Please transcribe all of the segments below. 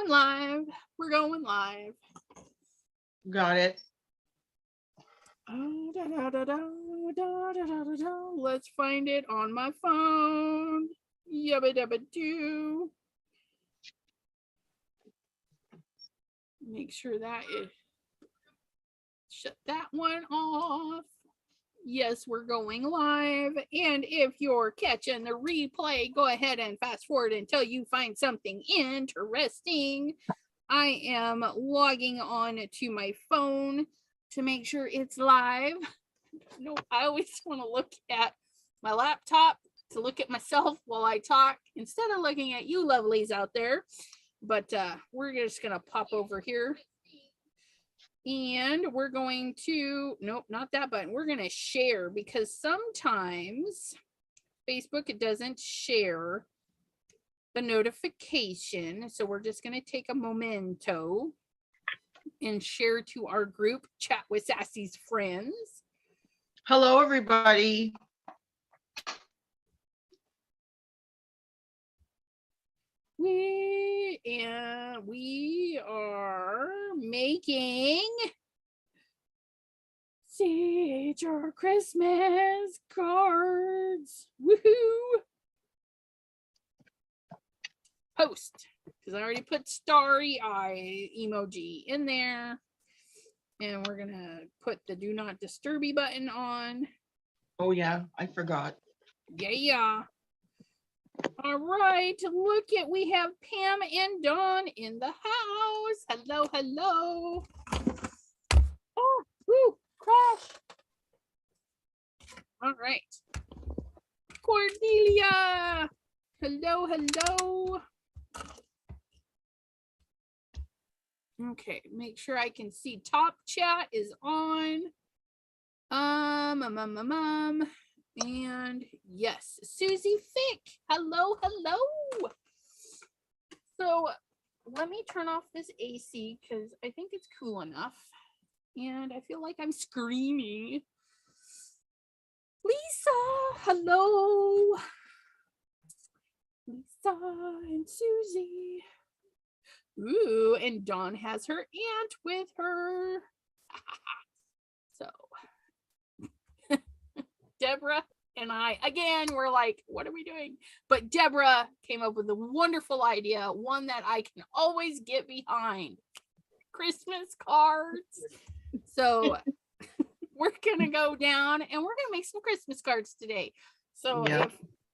going live. We're going live. Got it. Oh, da, da, da, da, da, da, da, da, da. Let's find it on my phone. Yabba dabba doo. Make sure that is. Shut that one off. Yes, we're going live. And if you're catching the replay, go ahead and fast forward until you find something interesting. I am logging on to my phone to make sure it's live. No, I always want to look at my laptop to look at myself while I talk instead of looking at you lovelies out there. But we're just going to pop over here. And we're going to, nope, not that button. We're going to share because sometimes Facebook, it doesn't share the notification. So we're just going to take a momento and share to our group, Chat with Sassy's Friends. Hello, everybody. We are making signature Christmas cards. Woohoo! Post, because I already put starry eye emoji in there. And we're gonna put the do not disturb button on. Oh yeah, I forgot. Yeah. All right, look at, we have Pam and Dawn in the house. Hello, hello. Oh, woo, crash. All right. Cordelia. Hello, hello. Okay, make sure I can see top chat is on. And yes, Susie Fick. Hello, hello. So let me turn off this AC because I think it's cool enough. And I feel like I'm screaming. Lisa, hello. Lisa and Susie. Ooh, and Dawn has her aunt with her. So Deborah and I, again, we're like, what are we doing? But Deborah came up with a wonderful idea, one that I can always get behind. Christmas cards. So we're going to go down and we're going to make some Christmas cards today. So if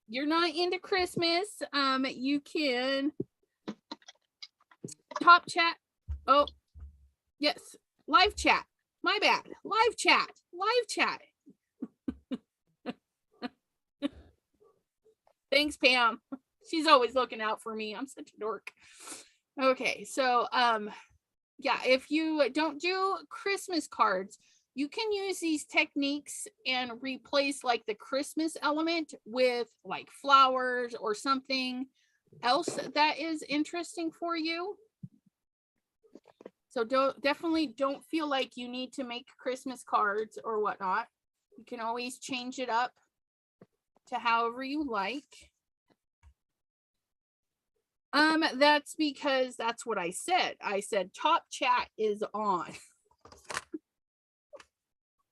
you're not into Christmas, you can top chat. Oh, yes. Live chat. My bad. Live chat. Live chat. Thanks, Pam. She's always looking out for me. I'm such a dork. Okay, so yeah, if you don't do Christmas cards, you can use these techniques and replace like the Christmas element with like flowers or something else that is interesting for you. So definitely don't feel like you need to make Christmas cards or whatnot. You can always change it up to however you like. That's because that's what I said. I said top chat is on.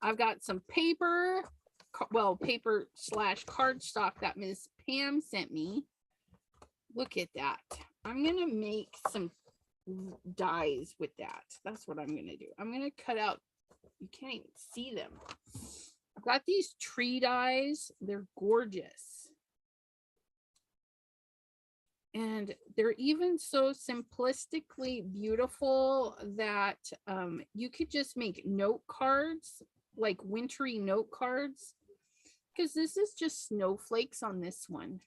I've got some paper, well, paper / cardstock that Miss Pam sent me. Look at that. I'm gonna make some dies with that. That's what I'm gonna do. I'm gonna cut out, you can't even see them. I've got these tree dies. They're gorgeous. And they're even so simplistically beautiful that you could just make note cards, like wintry note cards, because this is just snowflakes on this one.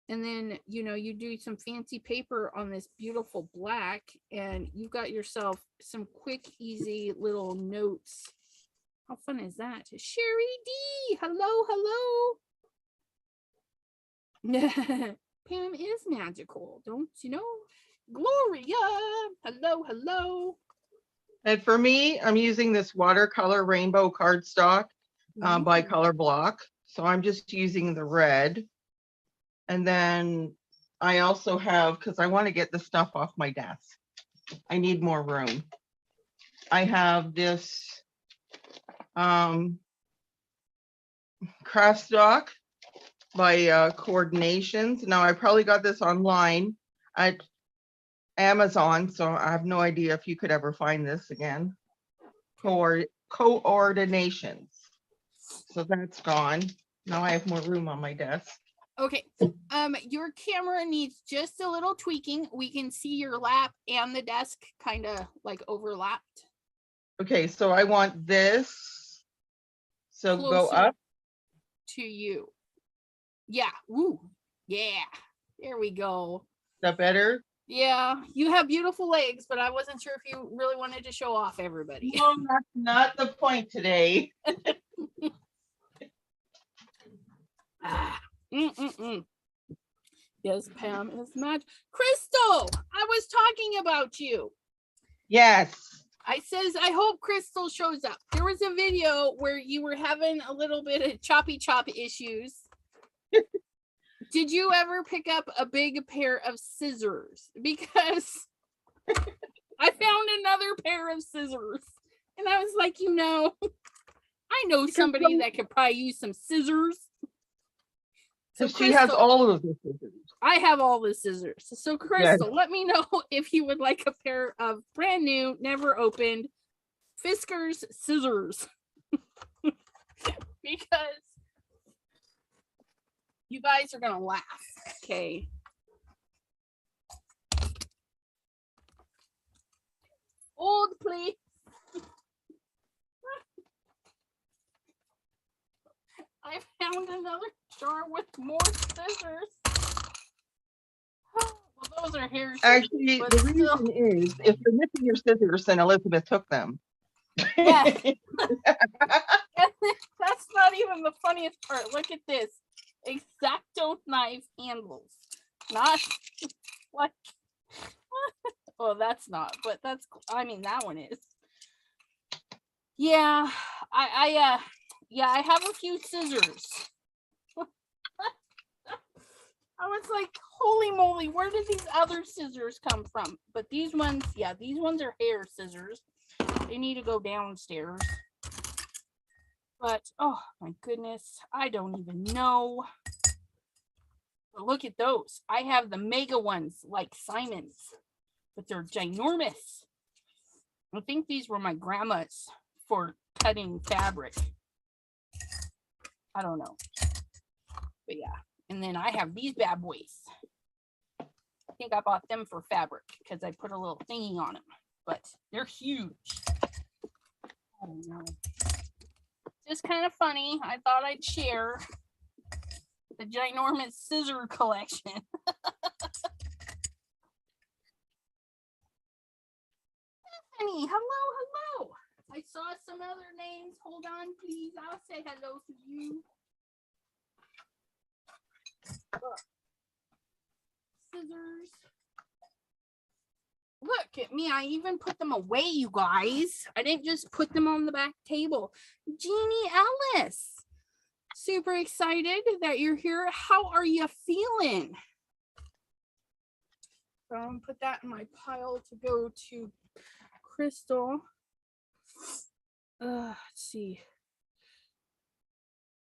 And then, you know, you do some fancy paper on this beautiful black, and you've got yourself some quick, easy little notes. How fun is that? Sherry D, hello, hello. Pam is magical, don't you know? Gloria, hello, hello. And for me, I'm using this watercolor rainbow cardstock by Color Block. So I'm just using the red. And then I also have, because I want to get the stuff off my desk. I need more room. I have this craft stock by Coordinations. Now, I probably got this online at Amazon, so I have no idea if you could ever find this again. Coordinations. So that's gone. Now I have more room on my desk. Okay. Your camera needs just a little tweaking. We can see your lap and the desk kind of like overlapped. Okay, so I want this. So go Closer up. to you. Yeah. Woo. Yeah. There we go. Is that better? Yeah. You have beautiful legs, but I wasn't sure if you really wanted to show off everybody. No, that's not the point today. Yes, Pam is mad. Crystal, I was talking about you. Yes. I says, I hope Crystal shows up. There was a video where you were having a little bit of choppy chop issues. Did you ever pick up a big pair of scissors? Because I found another pair of scissors. And I was like, I know somebody that could probably use some scissors. So she has all of the scissors. I have all the scissors. So Crystal, let me know if you would like a pair of brand new, never opened Fiskars scissors. Because you guys are gonna laugh. Okay. Hold, please. I found another jar with more scissors. Well, those are hair scissors. Actually, the reason is if you're missing your scissors, then Elizabeth took them. Yes. That's not even the funniest part. Look at this. X-Acto knife handles. Not like well, that's not, but that's that one is. Yeah, I have a few scissors. I was like, holy moly, where did these other scissors come from? But these ones, these ones are hair scissors. They need to go downstairs. But, oh my goodness, I don't even know. But look at those. I have the mega ones like Simon's, but they're ginormous. I think these were my grandma's for cutting fabric. I don't know. But yeah. And then I have these bad boys. I think I bought them for fabric because I put a little thingy on them. But they're huge. I don't know. Just kind of funny. I thought I'd share the ginormous scissor collection. Stephanie, hello. I saw some other names. Hold on, please. I'll say hello to you. Scissors. Look at me. I even put them away, you guys. I didn't just put them on the back table. Jeannie Ellis. Super excited that you're here. How are you feeling? So I'm gonna put that in my pile to go to Crystal. Let's see.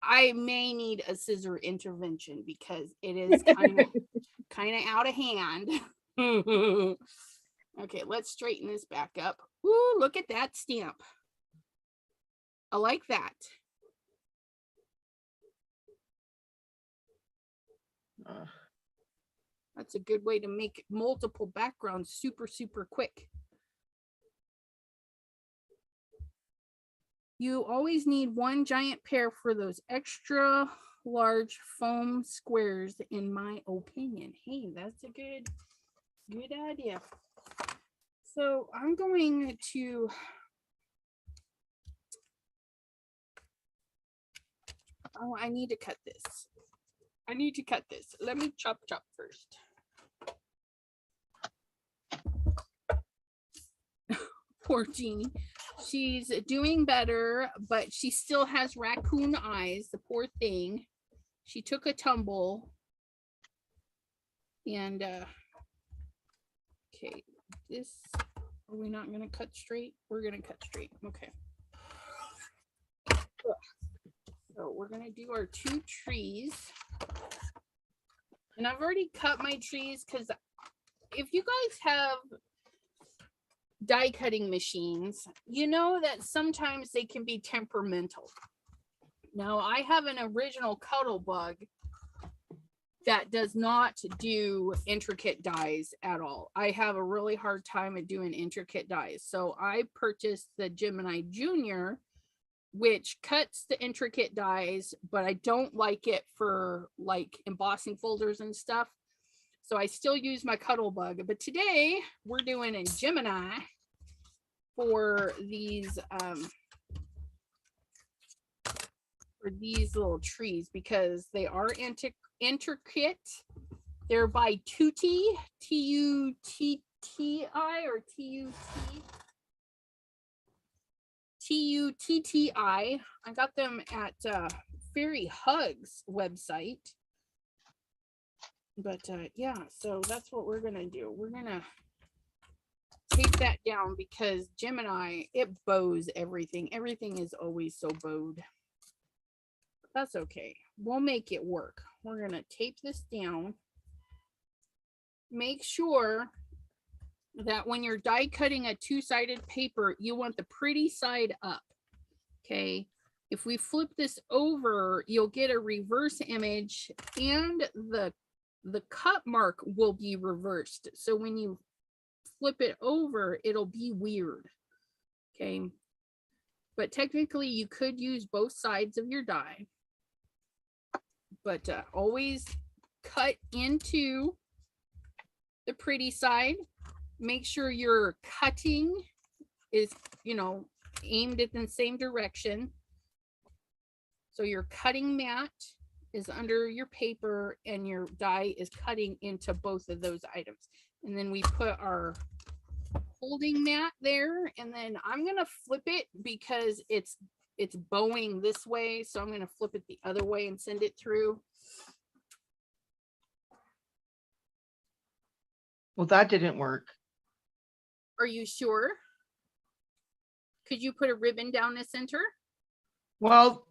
I may need a scissor intervention because it is kind of out of hand. Okay, let's straighten this back up. Ooh, look at that stamp. I like that. That's a good way to make multiple backgrounds super, super quick. You always need one giant pair for those extra large foam squares, in my opinion. Hey, that's a good idea. So I'm going to I need to cut this. Let me chop first. Poor Jeannie. She's doing better, but she still has raccoon eyes. The poor thing. She took a tumble. And okay, this, are we not going to cut straight? We're going to cut straight. Okay. So we're going to do our 2 trees. And I've already cut my trees because if you guys have die cutting machines, you know that sometimes they can be temperamental. Now, I have an original cuddle bug that does not do intricate dies at all. I have a really hard time at doing intricate dies. So I purchased the Gemini Junior, which cuts the intricate dies, but I don't like it for like embossing folders and stuff. So I still use my cuddle bug. But today we're doing a Gemini for these little trees because they are intricate. They're by Tutti, T-U-T-T-I or T-U-T. Tutti. I got them at Fairy Hugs website. But yeah, so that's what we're gonna do. We're gonna tape that down because Gemini, it bows everything. Everything is always so bowed. That's okay. We'll make it work. We're gonna tape this down. Make sure that when you're die cutting a 2-sided paper, you want the pretty side up. Okay. If we flip this over, you'll get a reverse image and the cut mark will be reversed. So when you flip it over, it'll be weird. Okay. But technically you could use both sides of your die. But always cut into the pretty side. Make sure your cutting is, aimed at the same direction. So your cutting mat is under your paper and your die is cutting into both of those items. And then we put our holding mat there, and then I'm going to flip it because it's bowing this way. So I'm going to flip it the other way and send it through. Well, that didn't work. Are you sure? Could you put a ribbon down the center? Well,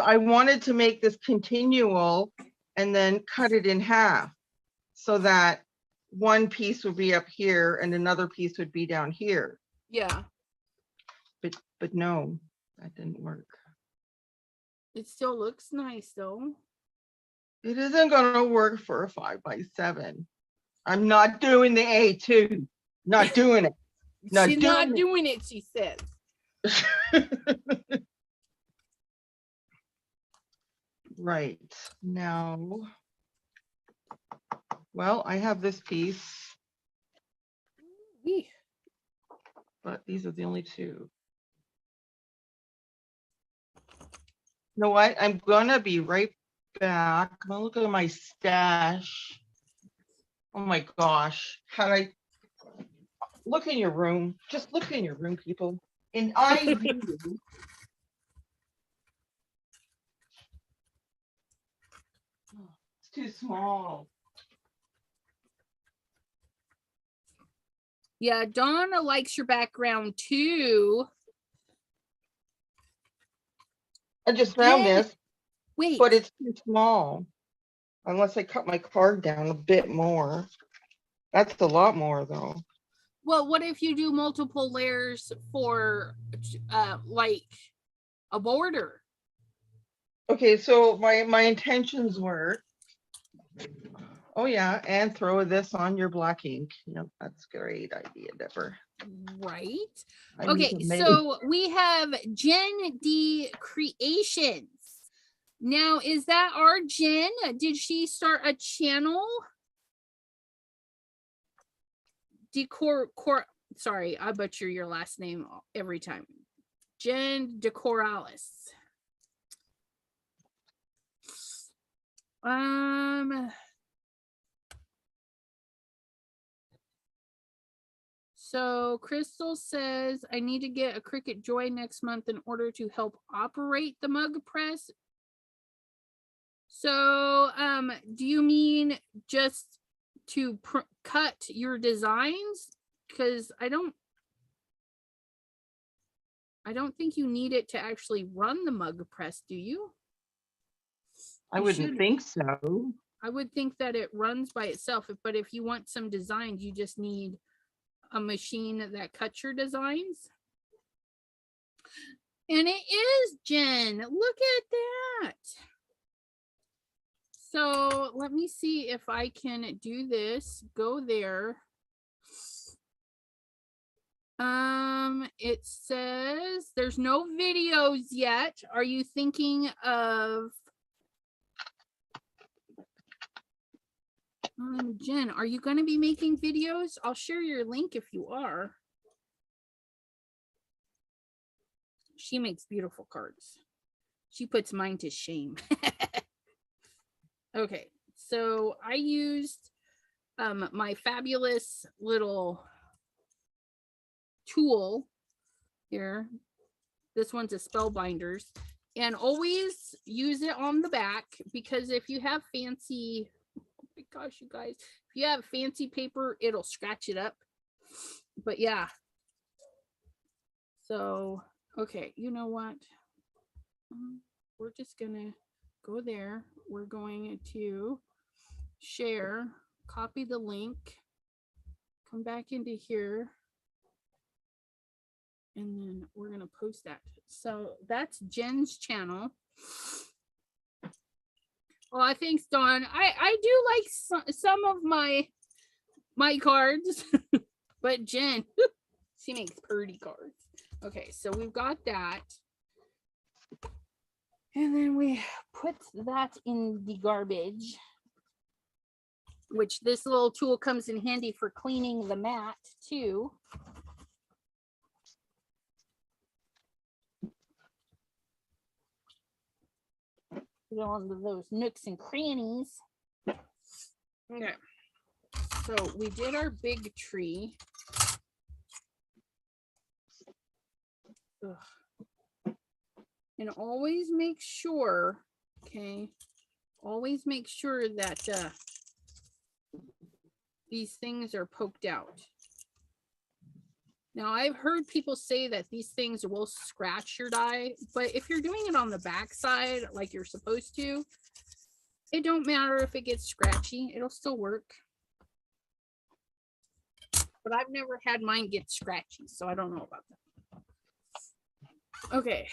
I wanted to make this continual and then cut it in half so that one piece would be up here and another piece would be down here. Yeah. But no, that didn't work. It still looks nice though. It isn't going to work for a 5x7. I'm not doing the A2. Not doing it. She's not doing it, she says. Right now, well, I have this piece, but these are the only 2. You know what? I'm gonna be right back. I'm gonna look at my stash. Oh my gosh. Had I look in your room? Just look in your room, people. And I do. It's too small. Yeah, Donna likes your background too. I just found this. Wait. But it's too small. Unless I cut my card down a bit more. That's a lot more though. Well, what if you do multiple layers for like a border? Okay, so my intentions were, oh yeah, and throw this on your black ink. Yep, that's a great idea, Deborah. Right. I Okay, so we have Jen D Creations. Now, is that our Jen? Did she start a channel? Sorry, I butcher your last name every time. Jen Decoralis. So Crystal says, I need to get a Cricut Joy next month in order to help operate the mug press. So, do you mean just to cut your designs, because I don't think you need it to actually run the mug press, do you? I You wouldn't should. think so. I would think that it runs by itself, but if you want some designs, you just need a machine that cuts your designs. And it is, Jen. Look at that. So let me see if I can do this. Go there. It says there's no videos yet. Are you thinking of Jen, are you going to be making videos? I'll share your link if you are. She makes beautiful cards. She puts mine to shame. Okay, so I used my fabulous little tool here. This one's a Spellbinders, and always use it on the back, because if you have fancy, oh my gosh, you guys, if you have fancy paper, it'll scratch it up. But yeah, so okay, you know what, we're just gonna go there. We're going to share, copy the link, come back into here, and then we're going to post that. So that's Jen's channel. Oh, thanks, Dawn. I do like some of my cards, but Jen, she makes pretty cards. Okay, so we've got that. And then we put that in the garbage, which this little tool comes in handy for cleaning the mat too. On those nooks and crannies. Okay, so we did our big tree. Ugh. And always make sure, okay, always make sure that these things are poked out. Now, I've heard people say that these things will scratch your die, but if you're doing it on the back side like you're supposed to, it don't matter if it gets scratchy, it'll still work. But I've never had mine get scratchy, so I don't know about that. Okay,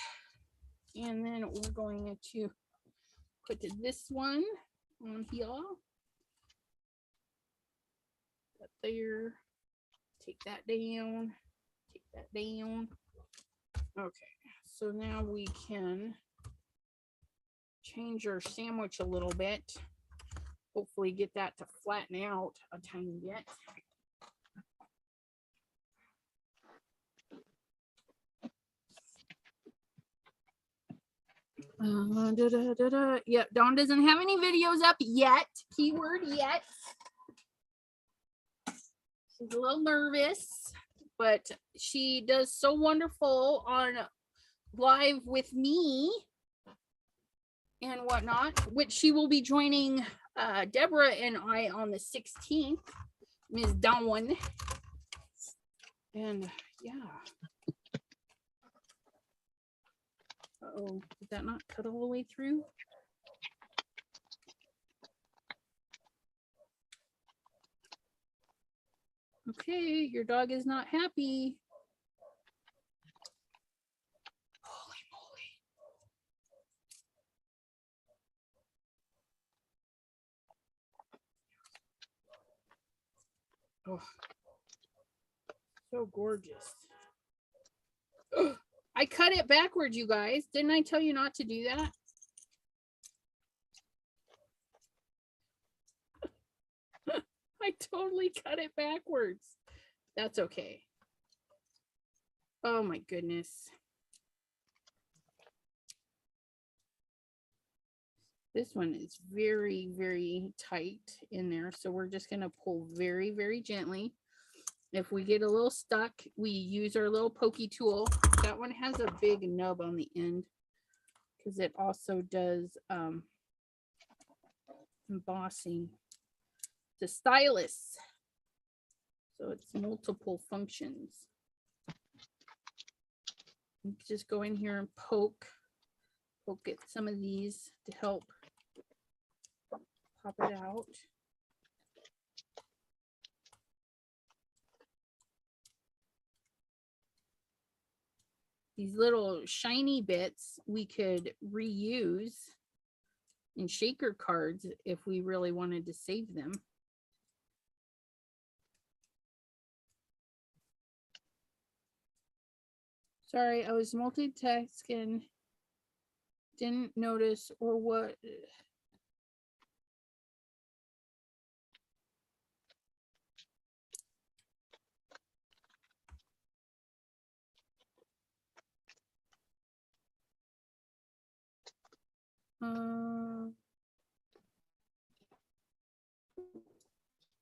and then we're going to put this one on here. That there. Take that down. Take that down. Okay, so now we can change our sandwich a little bit. Hopefully get that to flatten out a tiny bit. Yep, Dawn doesn't have any videos up yet. Keyword yet. She's a little nervous, but she does so wonderful on live with me and whatnot, which she will be joining Deborah and I on the 16th, Ms. Dawn. And yeah. Uh-oh, did that not cut all the way through? Okay, your dog is not happy. Holy moly. Oh, so gorgeous. I cut it backwards, you guys. Didn't I tell you not to do that? I totally cut it backwards. That's okay. Oh my goodness. This one is very, very tight in there. So we're just going to pull very, very gently. If we get a little stuck, we use our little pokey tool. That one has a big nub on the end because it also does embossing. the stylus. So it's multiple functions. You can just go in here and poke at some of these to help pop it out. These little shiny bits we could reuse in shaker cards if we really wanted to save them. Sorry, I was multitasking. Didn't notice or what.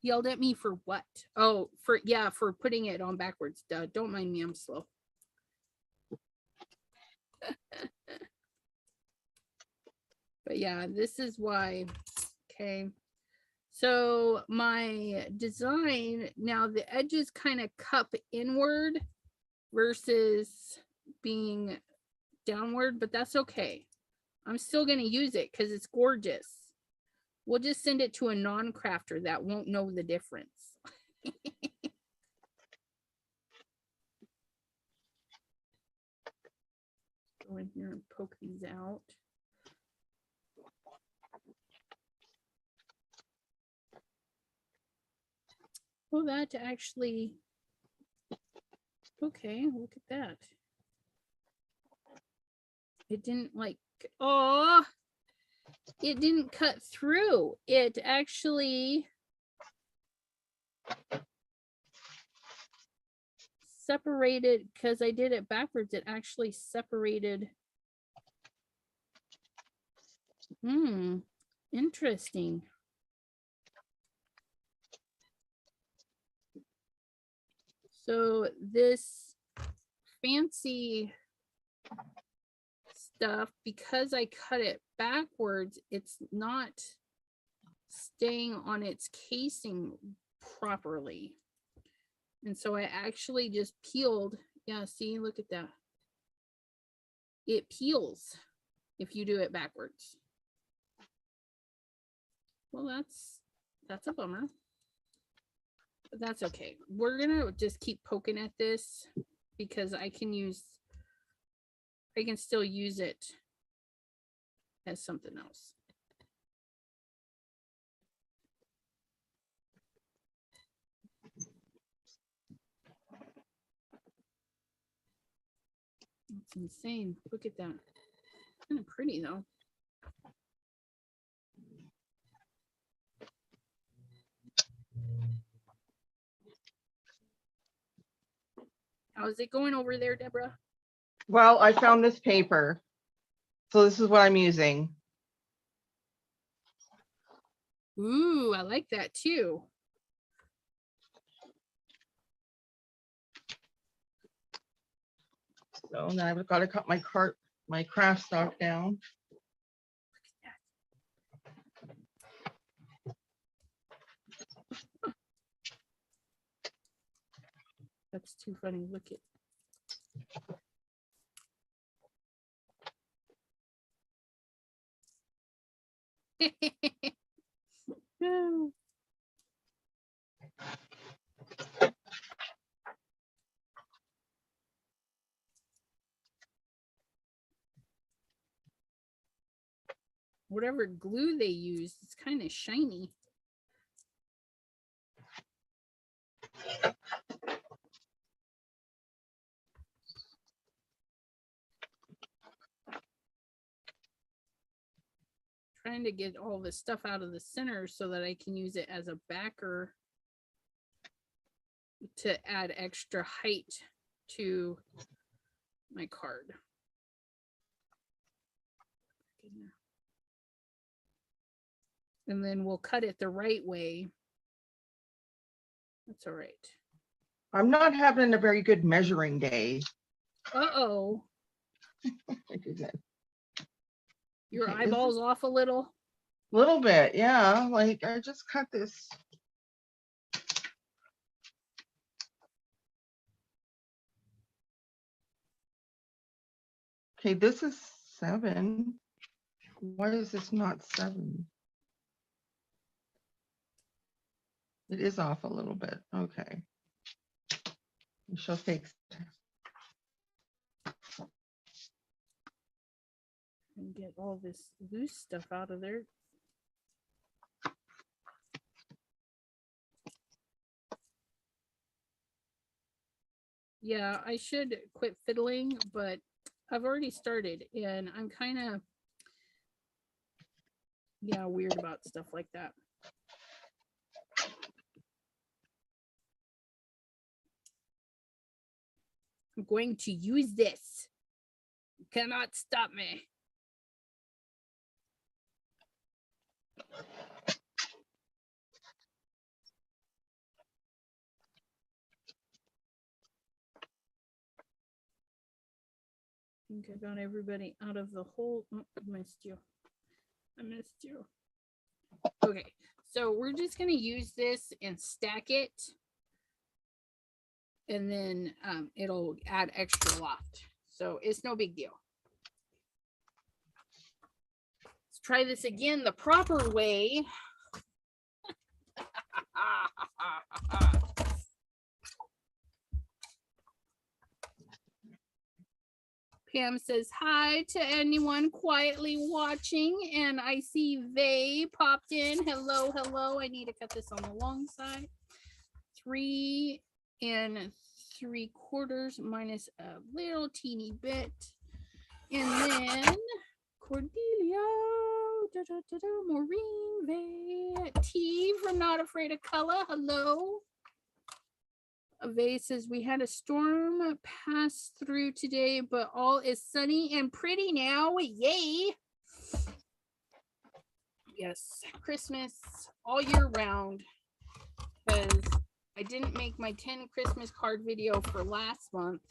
Yelled at me for what? Oh, for putting it on backwards. Duh, don't mind me, I'm slow. But yeah, this is why. Okay. So my design, now the edges kind of cup inward versus being downward, but that's okay. I'm still going to use it because it's gorgeous. We'll just send it to a non-crafter that won't know the difference. Go in here and poke these out. Oh, that actually, okay, look at that. It didn't like, oh, it didn't cut through. It actually separated, because I did it backwards, it actually separated. Interesting. So this fancy stuff, because I cut it backwards, it's not staying on its casing properly. And so I actually just peeled. Yeah, see, look at that. It peels if you do it backwards. Well, that's a bummer. But that's okay. We're gonna just keep poking at this because I can still use it as something else. It's insane. Look at that. Kind of pretty though. How's it going over there, Deborah? Well, I found this paper. So this is what I'm using. Ooh, I like that too. So now I've got to cut my craft stock down. That's too funny. Look at. Whatever glue they use, it's kind of shiny. Trying to get all the stuff out of the center so that I can use it as a backer to add extra height to my card. And then we'll cut it the right way. That's all right. I'm not having a very good measuring day. Uh-oh. Your Okay, eyeballs off a little? Little bit, yeah. Like I just cut this Okay, this is 7. Why is this not 7? It is off a little bit. Okay. We shall fix it. And get all this loose stuff out of there. Yeah, I should quit fiddling, but I've already started and I'm kind of, yeah, weird about stuff like that. I'm going to use this. You cannot stop me. I think I got everybody out of the hole. Oh, I missed you. I missed you. Okay, so we're just going to use this and stack it. And then it'll add extra loft. So it's no big deal. Let's try this again the proper way. Pam says hi to anyone quietly watching, and I see they popped in. Hello, hello. I need to cut this on the long side. 3 3/4 minus a little teeny bit, and then Cordelia, Maureen, T from Not Afraid of Color. Hello. Vay says we had a storm pass through today, but all is sunny and pretty now. Yay! Yes, Christmas all year round. Because I didn't make my 10 Christmas card video for last month.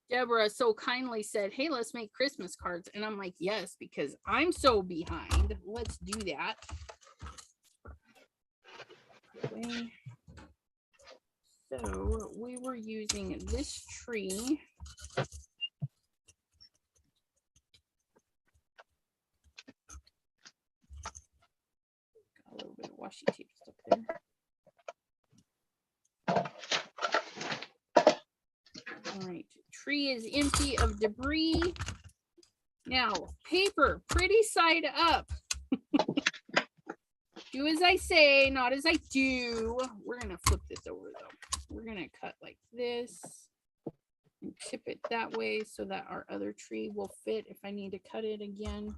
Deborah so kindly said, hey, let's make Christmas cards. And I'm like, yes, because I'm so behind. Let's do that. Okay. So we were using this tree. Got a little bit of washi tape stuck there. All right, tree is empty of debris. Now, paper, pretty side up. Do as I say, not as I do. We're gonna flip this over though. We're gonna cut like this and tip it that way so that our other tree will fit if I need to cut it again.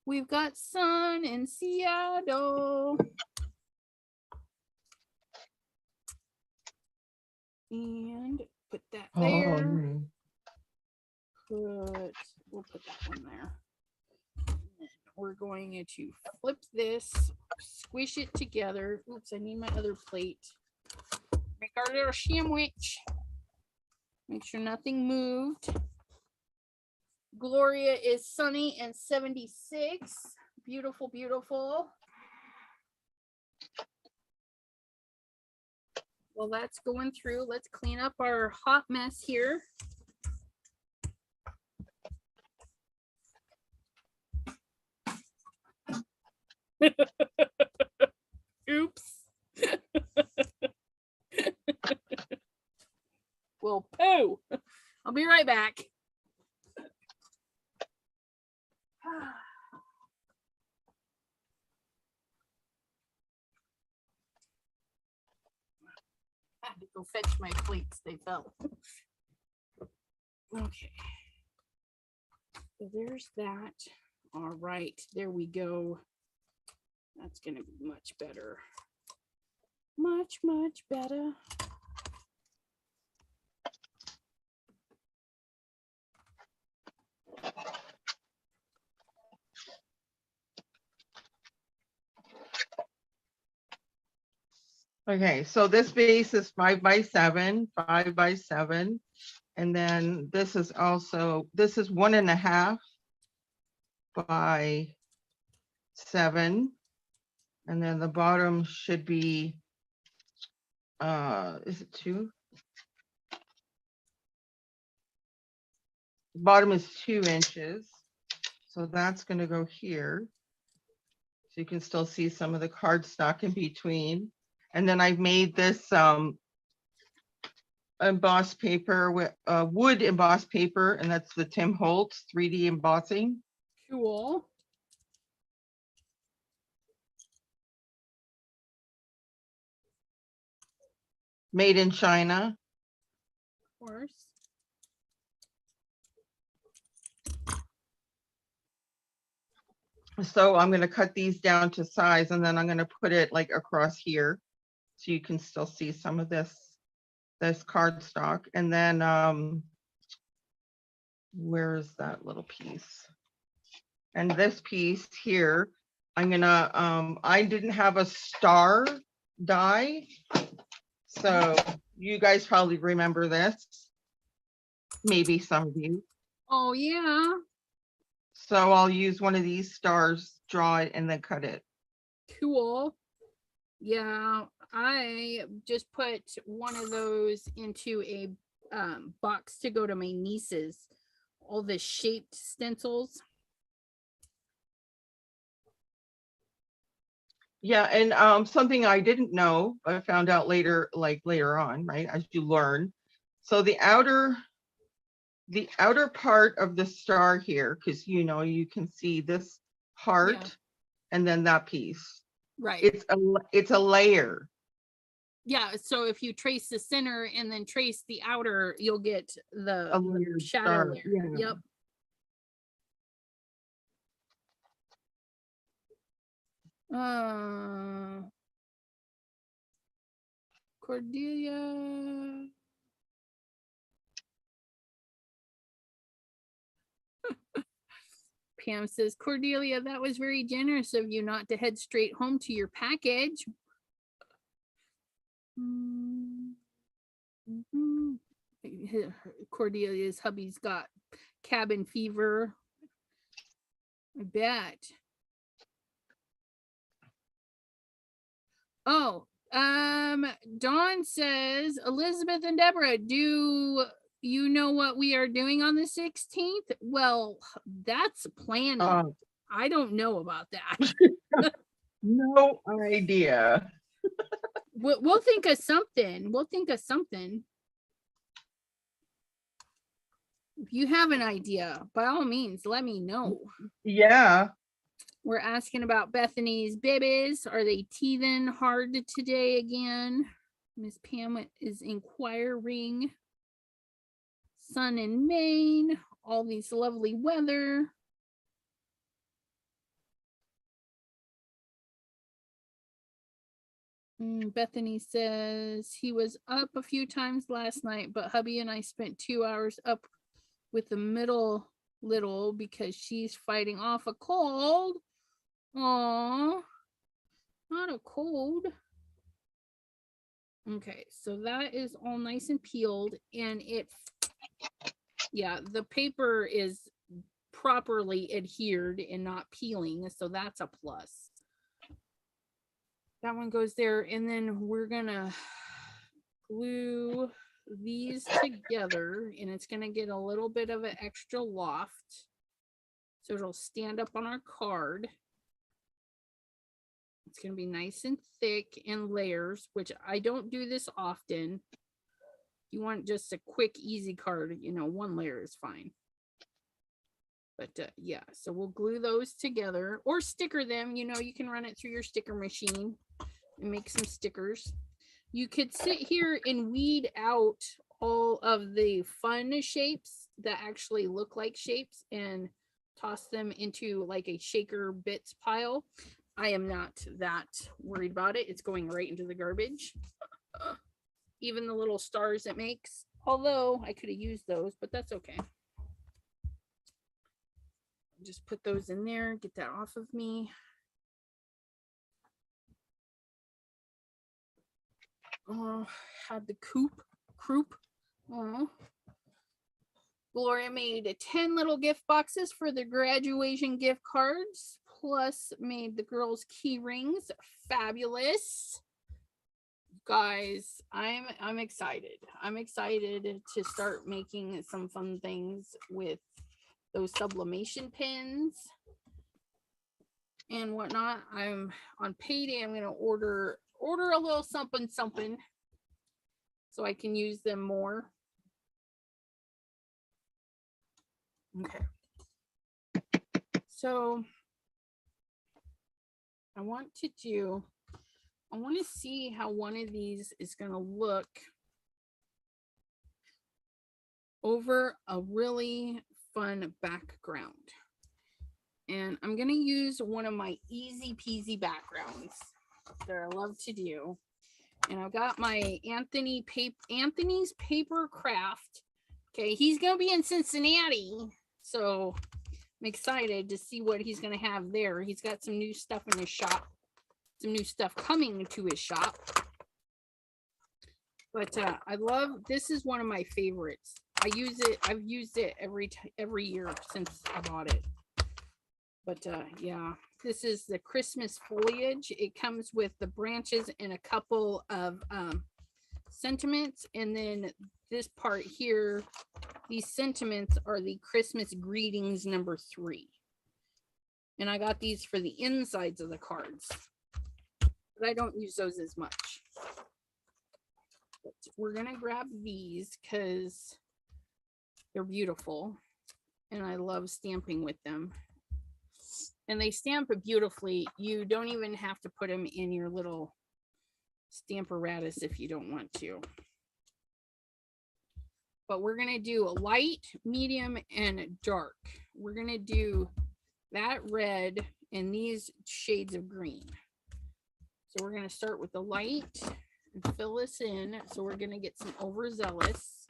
We've got sun in Seattle. And put that there. We'll put that one there. We're going to flip this, squish it together. Oops, I need my other plate. Make our little sandwich. Make sure nothing moved. Gloria is sunny and 76. Beautiful, beautiful. Well, that's going through. Let's clean up our hot mess here. Oops. Well, poo. I'll be right back. I had to go fetch my plates. They fell. Okay. So there's that. All right. There we go. That's going to be much better. Much, much better. Okay, so this base is 5 by 7, 5 by 7. And then this is also, this is 1.5 by 7. And then the bottom should be, is it 2? bottom is 2 inches. So that's going to go here. So you can still see some of the cardstock in between. And then I've made this embossed paper with wood embossed paper, and that's the Tim Holtz 3D embossing. Cool. Made in China. Of course. So I'm going to cut these down to size, and then I'm going to put it like across here so you can still see some of this cardstock. And then where is that little piece? And this piece here, I'm gonna I didn't have a star die, so you guys probably remember this, maybe some of you. Oh yeah. So I'll use one of these stars, draw it, and then cut it. Cool. Yeah, I just put one of those into a box to go to my niece's. All the shaped stencils. Yeah, and something I didn't know, I found out later, like later on, right, as you learn. So the outer part of the star here, because you can see this heart, Yeah. and then that piece. Right. It's a layer. Yeah, so if you trace the center and then trace the outer, you'll get the shadow star. layer. Yeah. Yep. Cordelia. Pam says, Cordelia, that was very generous of you not to head straight home to your package. Mm-hmm. Cordelia's hubby's got cabin fever. I bet. Oh, Dawn says, Elizabeth and Deborah, do you know what we are doing on the 16th? Well, that's planning. I don't know about that. No idea. We'll think of something. We'll think of something. If you have an idea, by all means, let me know. Yeah. We're asking about Bethany's babies. Are they teething hard today again? Miss Pam is inquiring. Sun in Maine, all these lovely weather. Bethany says he was up a few times last night, but hubby and I spent 2 hours up with the middle little because she's fighting off a cold. Aw, not a cold. Okay, so that is all nice and peeled, and the paper is properly adhered and not peeling, so that's a plus. That one goes there, and then we're gonna glue these together, and it's gonna get a little bit of an extra loft, so it'll stand up on our card. It's gonna be nice and thick in layers, which I don't do this often. You want just a quick, easy card, one layer is fine. But yeah, so we'll glue those together or sticker them. You can run it through your sticker machine and make some stickers. You could sit here and weed out all of the fun shapes that actually look like shapes and toss them into like a shaker bits pile. I am not that worried about it. It's going right into the garbage. Even the little stars it makes. Although I could have used those, but that's okay. Just put those in there, get that off of me. Had the croup. Gloria made 10 little gift boxes for the graduation gift cards, plus made the girls' key rings. Fabulous. guys, I'm excited. I'm excited to start making some fun things with those sublimation pins and whatnot. I'm on payday. I'm gonna order a little something so I can use them more. Okay. So I want to see how one of these is going to look over a really fun background. And I'm going to use one of my easy peasy backgrounds that I love to do. And I've got my Anthony's Paper Craft. Okay, he's going to be in Cincinnati. So I'm excited to see what he's going to have there. He's got some new stuff in his shop. Some new stuff coming to his shop. But I love, this is one of my favorites. I've used it every year since I bought it. But yeah, this is the Christmas foliage. It comes with the branches and a couple of sentiments. And then this part here, these sentiments are the Christmas greetings number 3. And I got these for the insides of the cards. But I don't use those as much. But we're going to grab these because they're beautiful. And I love stamping with them. And they stamp it beautifully. You don't even have to put them in your little stamparatus if you don't want to. But we're going to do a light, medium, and dark. We're going to do that red and these shades of green. So we're going to start with the light and fill this in. So we're going to get some overzealous.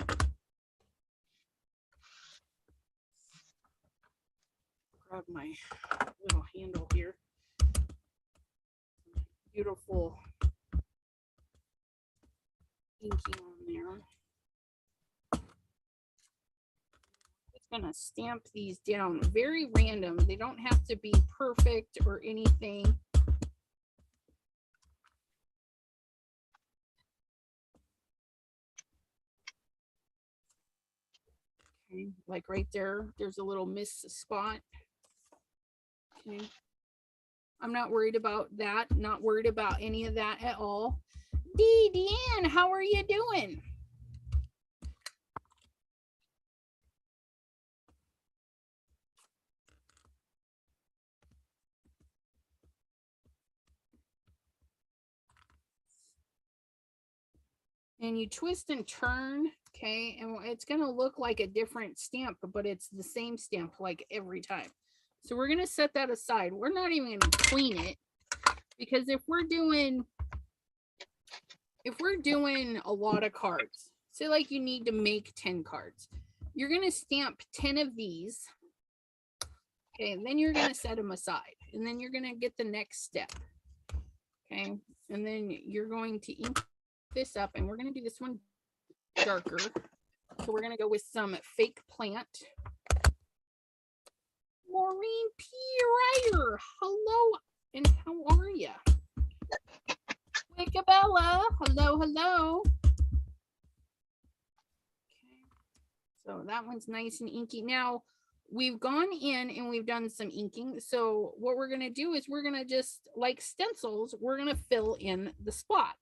Grab my little handle here. Beautiful inking on there. Just gonna stamp these down. Very random. They don't have to be perfect or anything. Okay, like right there, there's a little miss spot. Okay. I'm not worried about that. Not worried about any of that at all. Deanne, how are you doing? And you twist and turn, okay, and it's going to look like a different stamp, but it's the same stamp like every time. So we're going to set that aside. We're not even going to clean it because if we're doing a lot of cards, say like you need to make 10 cards, you're going to stamp 10 of these. Okay, and then you're going to set them aside, and then you're going to get the next step. Okay, and then you're going to ink this up, and we're going to do this one darker. So we're going to go with some fake plant. Maureen P. Ryder, hello, and how are you? Wickabella, hello. Okay, so that one's nice and inky. Now, we've gone in and we've done some inking. So what we're going to do is we're going to just, like stencils, we're going to fill in the spot.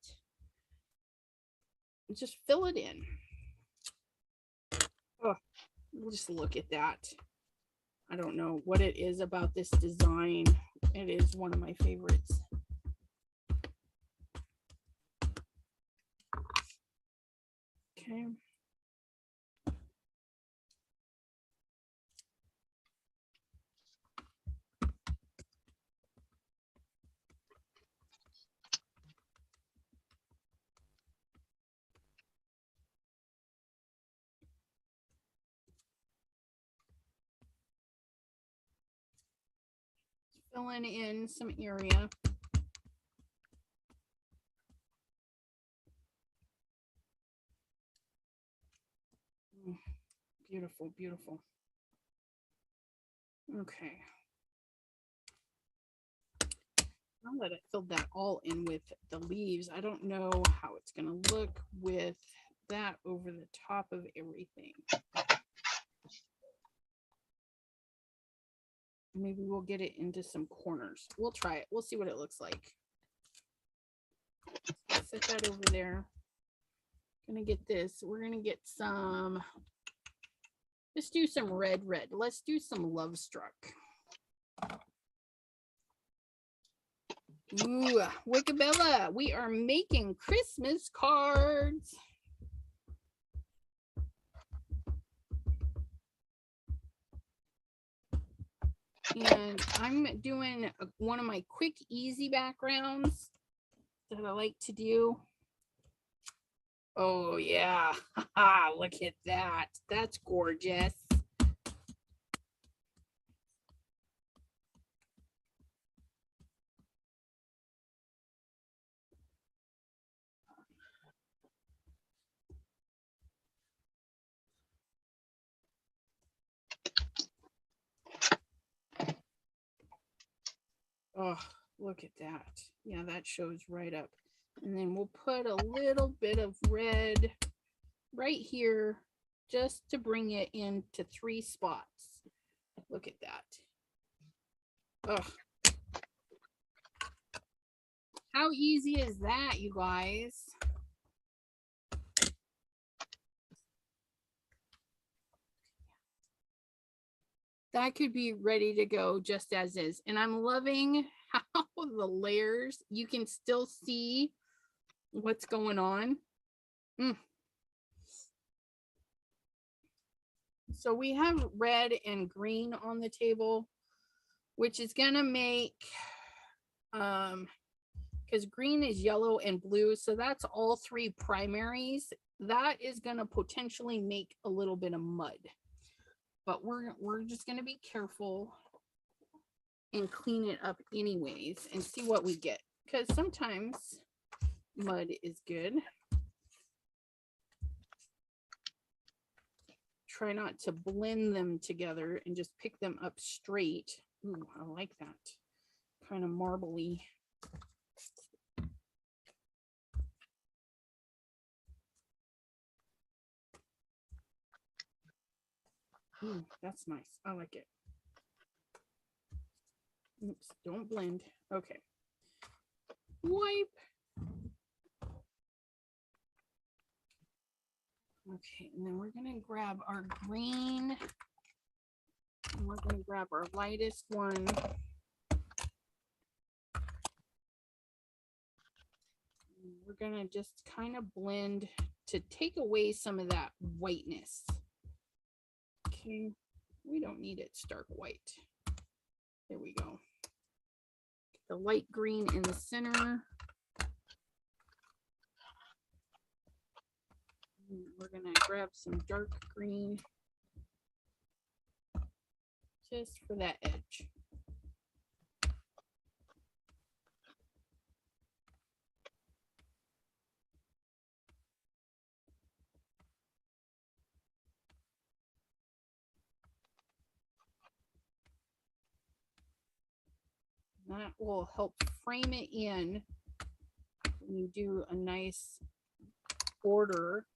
Just fill it in. Oh, just look at that. I don't know what it is about this design. It is one of my favorites. Okay. Filling in some area. Beautiful, beautiful. Okay. Now that I filled that all in with the leaves, I don't know how it's going to look with that over the top of everything. Maybe we'll get it into some corners. We'll try it. We'll see what it looks like. Set that over there. Gonna get this. We're gonna get some. Let's do some red. Let's do some Love Struck. Ooh, Wickabella, we are making Christmas cards. And I'm doing one of my quick, easy backgrounds that I like to do. Oh, yeah. Look at that. That's gorgeous. Oh, look at that. Yeah, that shows right up. And then we'll put a little bit of red right here just to bring it into 3 spots. Look at that. Oh, how easy is that, you guys? That could be ready to go just as is. And I'm loving how the layers, you can still see what's going on. So we have red and green on the table, which is gonna make, because green is yellow and blue, so that's all 3 primaries. That is gonna potentially make a little bit of mud. But we're just going to be careful and clean it up anyways and see what we get, because sometimes mud is good. Try not to blend them together and just pick them up straight. Ooh, I like that. Kind of marbly. Ooh, that's nice. I like it. Oops, don't blend. Okay. Wipe. Okay, and then we're gonna grab our green. And we're gonna grab our lightest one. We're gonna just kind of blend to take away some of that whiteness. Okay, we don't need it stark white. There we go. The light green in the center. We're gonna grab some dark green just for that edge. That will help frame it in when you do a nice border.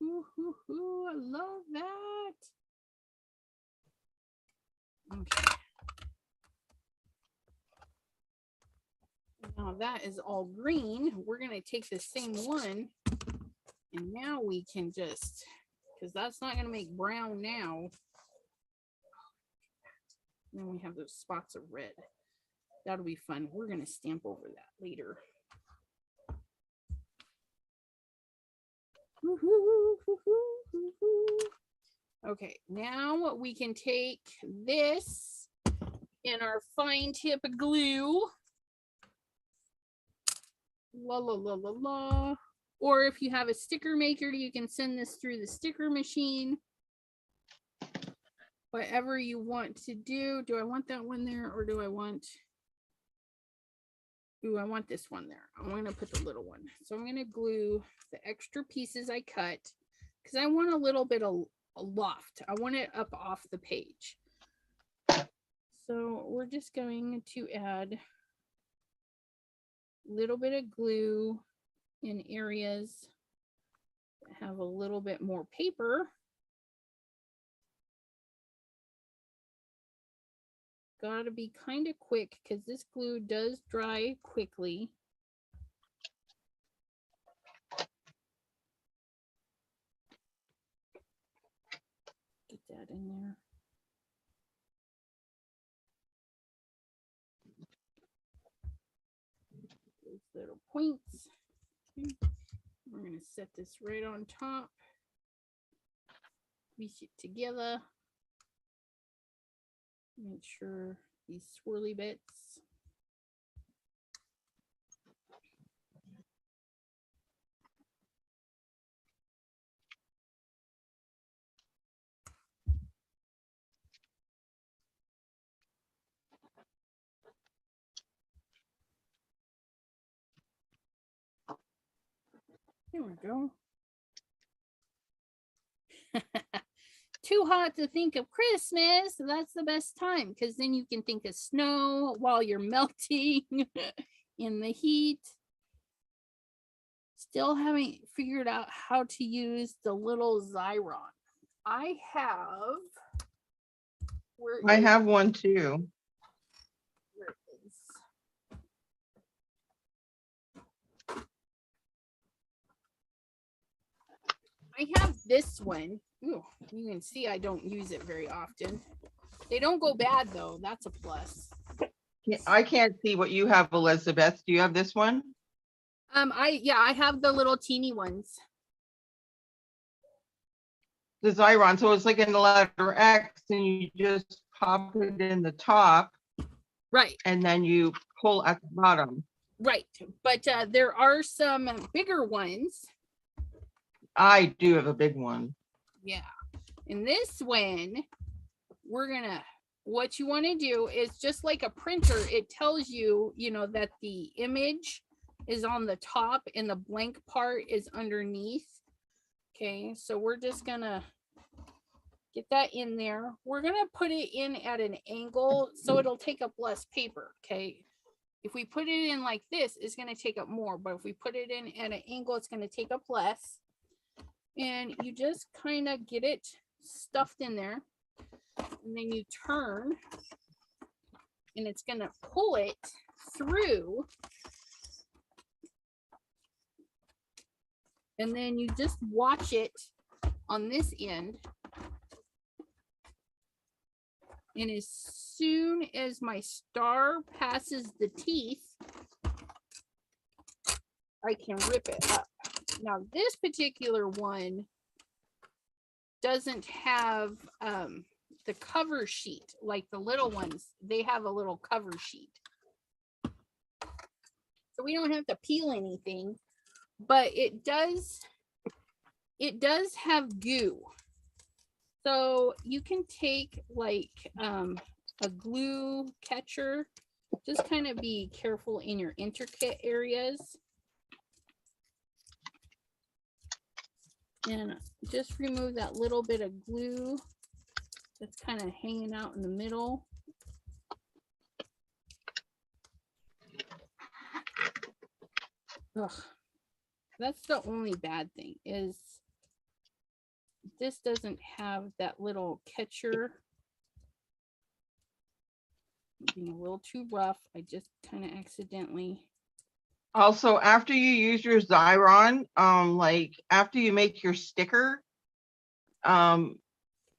Ooh, ooh, ooh, I love that. Okay. Now that is all green. We're going to take the same one, and now we can just, because that's not going to make brown now. And then we have those spots of red. That'll be fun. We're going to stamp over that later. Okay, now we can take this in our fine tip glue. La la la la la. Or if you have a sticker maker, you can send this through the sticker machine. Whatever you want to do. Do I want that one there, or do I want... Ooh, I want this one there. I'm going to put the little one. So I'm going to glue the extra pieces I cut, because I want a little bit of aloft. I want it up off the page. So we're just going to add a little bit of glue in areas that have a little bit more paper. Gotta be kind of quick because this glue does dry quickly. Get that in there. Those little points. Okay. We're gonna set this right on top. Piece it together. Make sure these swirly bits. There we go. Too hot to think of Christmas. That's the best time because then you can think of snow while you're melting in the heat. Still haven't figured out how to use the little Xyron. I have. I have one too. Where it is. I have this one. Ooh, you can see I don't use it very often. They don't go bad though. That's a plus. I can't see what you have, Elizabeth. Do you have this one? I have the little teeny ones. The Xyron. So it's like in the letter X, and you just pop it in the top. Right. And then you pull at the bottom. Right. But there are some bigger ones. I do have a big one. Yeah. In this one, what you want to do is just like a printer, it tells you, that the image is on the top and the blank part is underneath. Okay, so we're just gonna get that in there. We're gonna put it in at an angle so it'll take up less paper. Okay, if we put it in like this, it's gonna take up more, but if we put it in at an angle, it's gonna take up less. And you just kind of get it stuffed in there, and then you turn, and it's gonna pull it through. And then you just watch it on this end. And as soon as my star passes the teeth, I can rip it up. Now, this particular one doesn't have the cover sheet like the little ones. They have a little cover sheet. So we don't have to peel anything. But it does have goo. So you can take like a glue catcher, just kind of be careful in your intricate areas. And just remove that little bit of glue that's kind of hanging out in the middle. Ugh. That's the only bad thing is this doesn't have that little catcher. Being a little too rough. I just kind of accidentally. Also, after you use your Xyron, like after you make your sticker,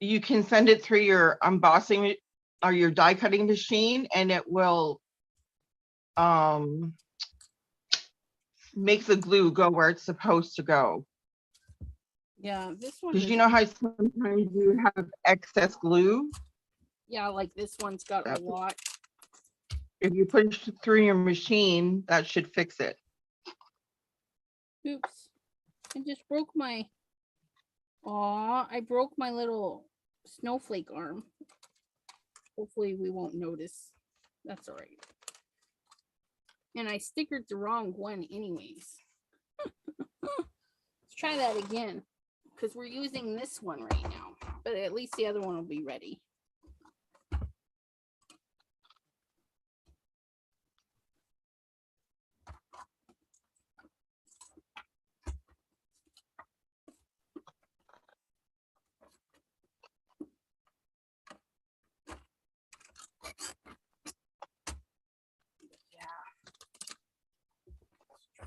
you can send it through your embossing or your die cutting machine, and it will make the glue go where it's supposed to go. Yeah, this one. Because you know how sometimes you have excess glue? Yeah, like this one's got a lot. If you push it through your machine, that should fix it. Oops. I just broke my. Aw, I broke my little snowflake arm. Hopefully we won't notice. That's all right. And I stickered the wrong one anyways. Let's try that again because we're using this one right now. but at least the other one will be ready.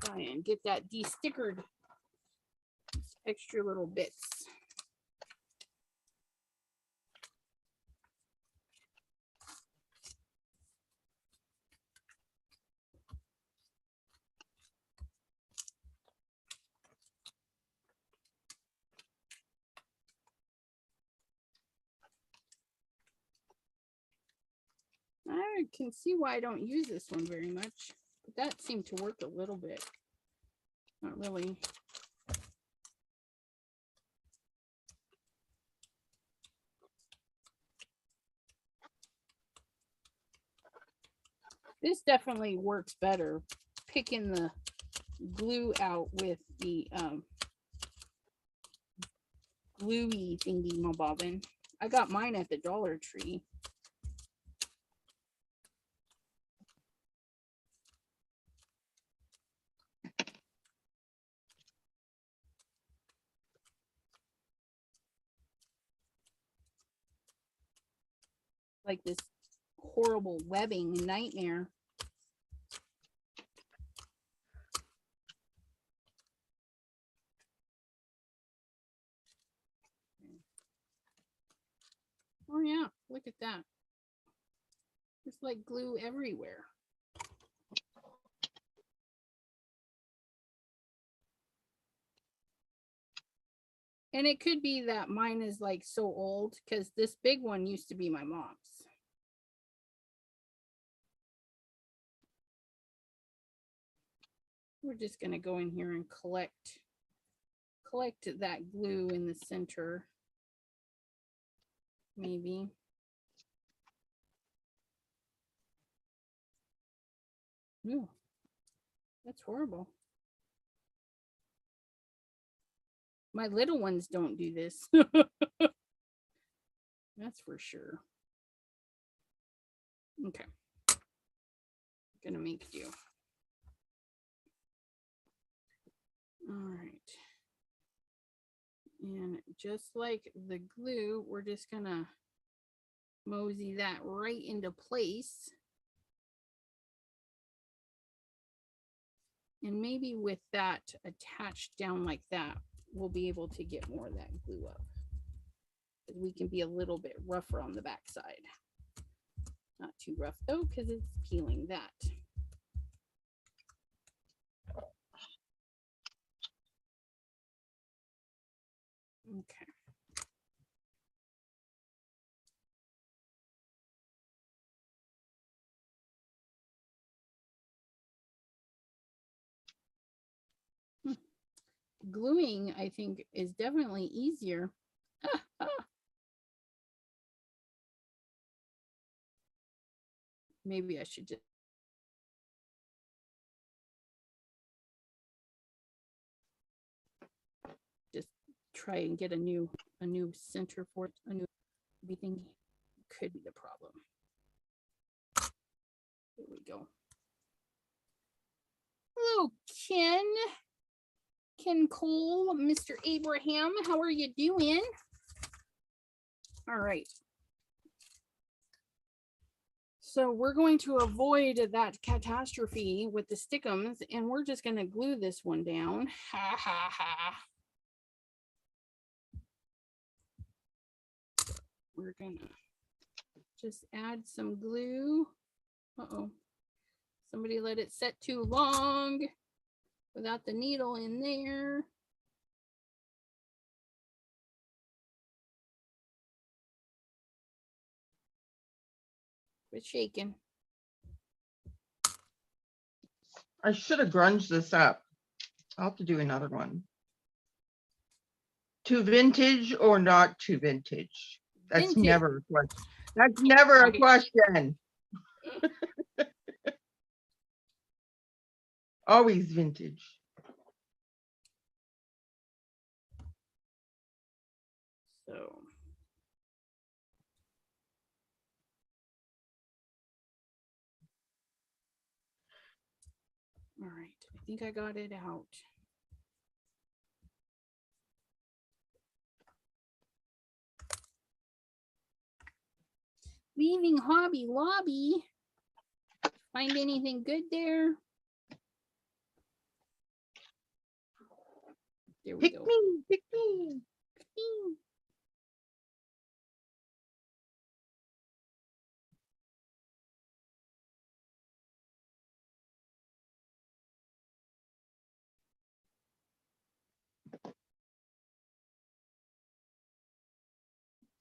Try and get that de-stickered. Extra little bits. I can see why I don't use this one very much, but that seemed to work a little bit. Not really. This definitely works better, picking the glue out with the gluey thingy bobbin. I got mine at the Dollar Tree. Like this horrible webbing nightmare. Oh yeah, look at that. It's like glue everywhere. And it could be that mine is like so old because this big one used to be my mom's. We're just going to go in here and collect that glue in the center. Maybe. Ooh, that's horrible. My little ones don't do this. That's for sure. Okay. Gonna make do. All right. And just like the glue, we're just gonna mosey that right into place. And maybe with that attached down like that, we'll be able to get more of that glue up. We can be a little bit rougher on the back side. Not too rough though, because it's peeling that. Okay. Gluing, I think, is definitely easier. Maybe I should just try and get a new center for it. A new everything could be the problem. There we go. Hello, Ken Cole, Mr. Abraham, how are you doing? All right. So we're going to avoid that catastrophe with the stickums, and we're just going to glue this one down. Ha ha ha. We're going to just add some glue. Uh-oh. Somebody let it set too long without the needle in there. Quit shaking. I should have grunged this up. I'll have to do another one. Too vintage or not too vintage? That's Vintage. never a question. That's never a question. Always vintage. So All right, I think I got it out. Leaving Hobby Lobby. Find anything good there? There we Pick go. me, pick me.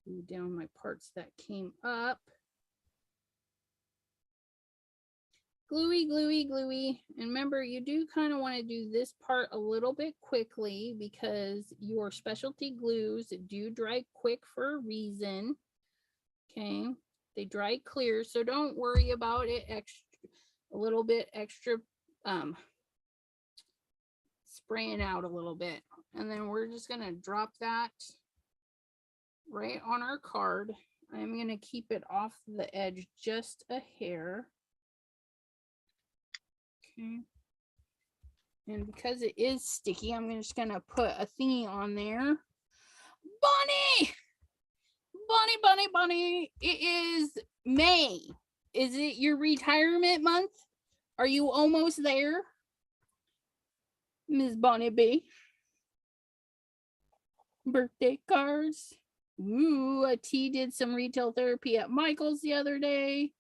Glue down my parts that came up. Gluey, gluey, gluey. And remember, you do kind of want to do this part a little bit quickly because your specialty glues do dry quick for a reason. Okay, they dry clear, so don't worry about it extra, a little bit extra spraying out a little bit. And then we're just going to drop that right on our card. I'm going to keep it off the edge just a hair. Okay. And because it is sticky, I'm just going to put a thingy on there. Bonnie! Bonnie, Bonnie, Bonnie. It is May. Is it your retirement month? Are you almost there? Miss Bonnie B. Birthday cards. Ooh, a T did some retail therapy at Michael's the other day.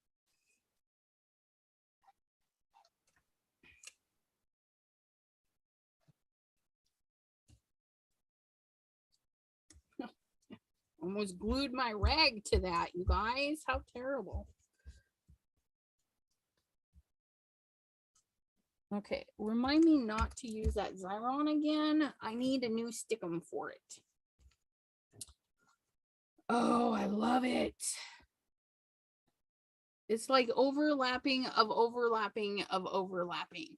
Almost glued my rag to that, you guys. How terrible. Okay, remind me not to use that Xyron again. I need a new stickum for it. Oh, I love it. It's like overlapping of overlapping of overlapping.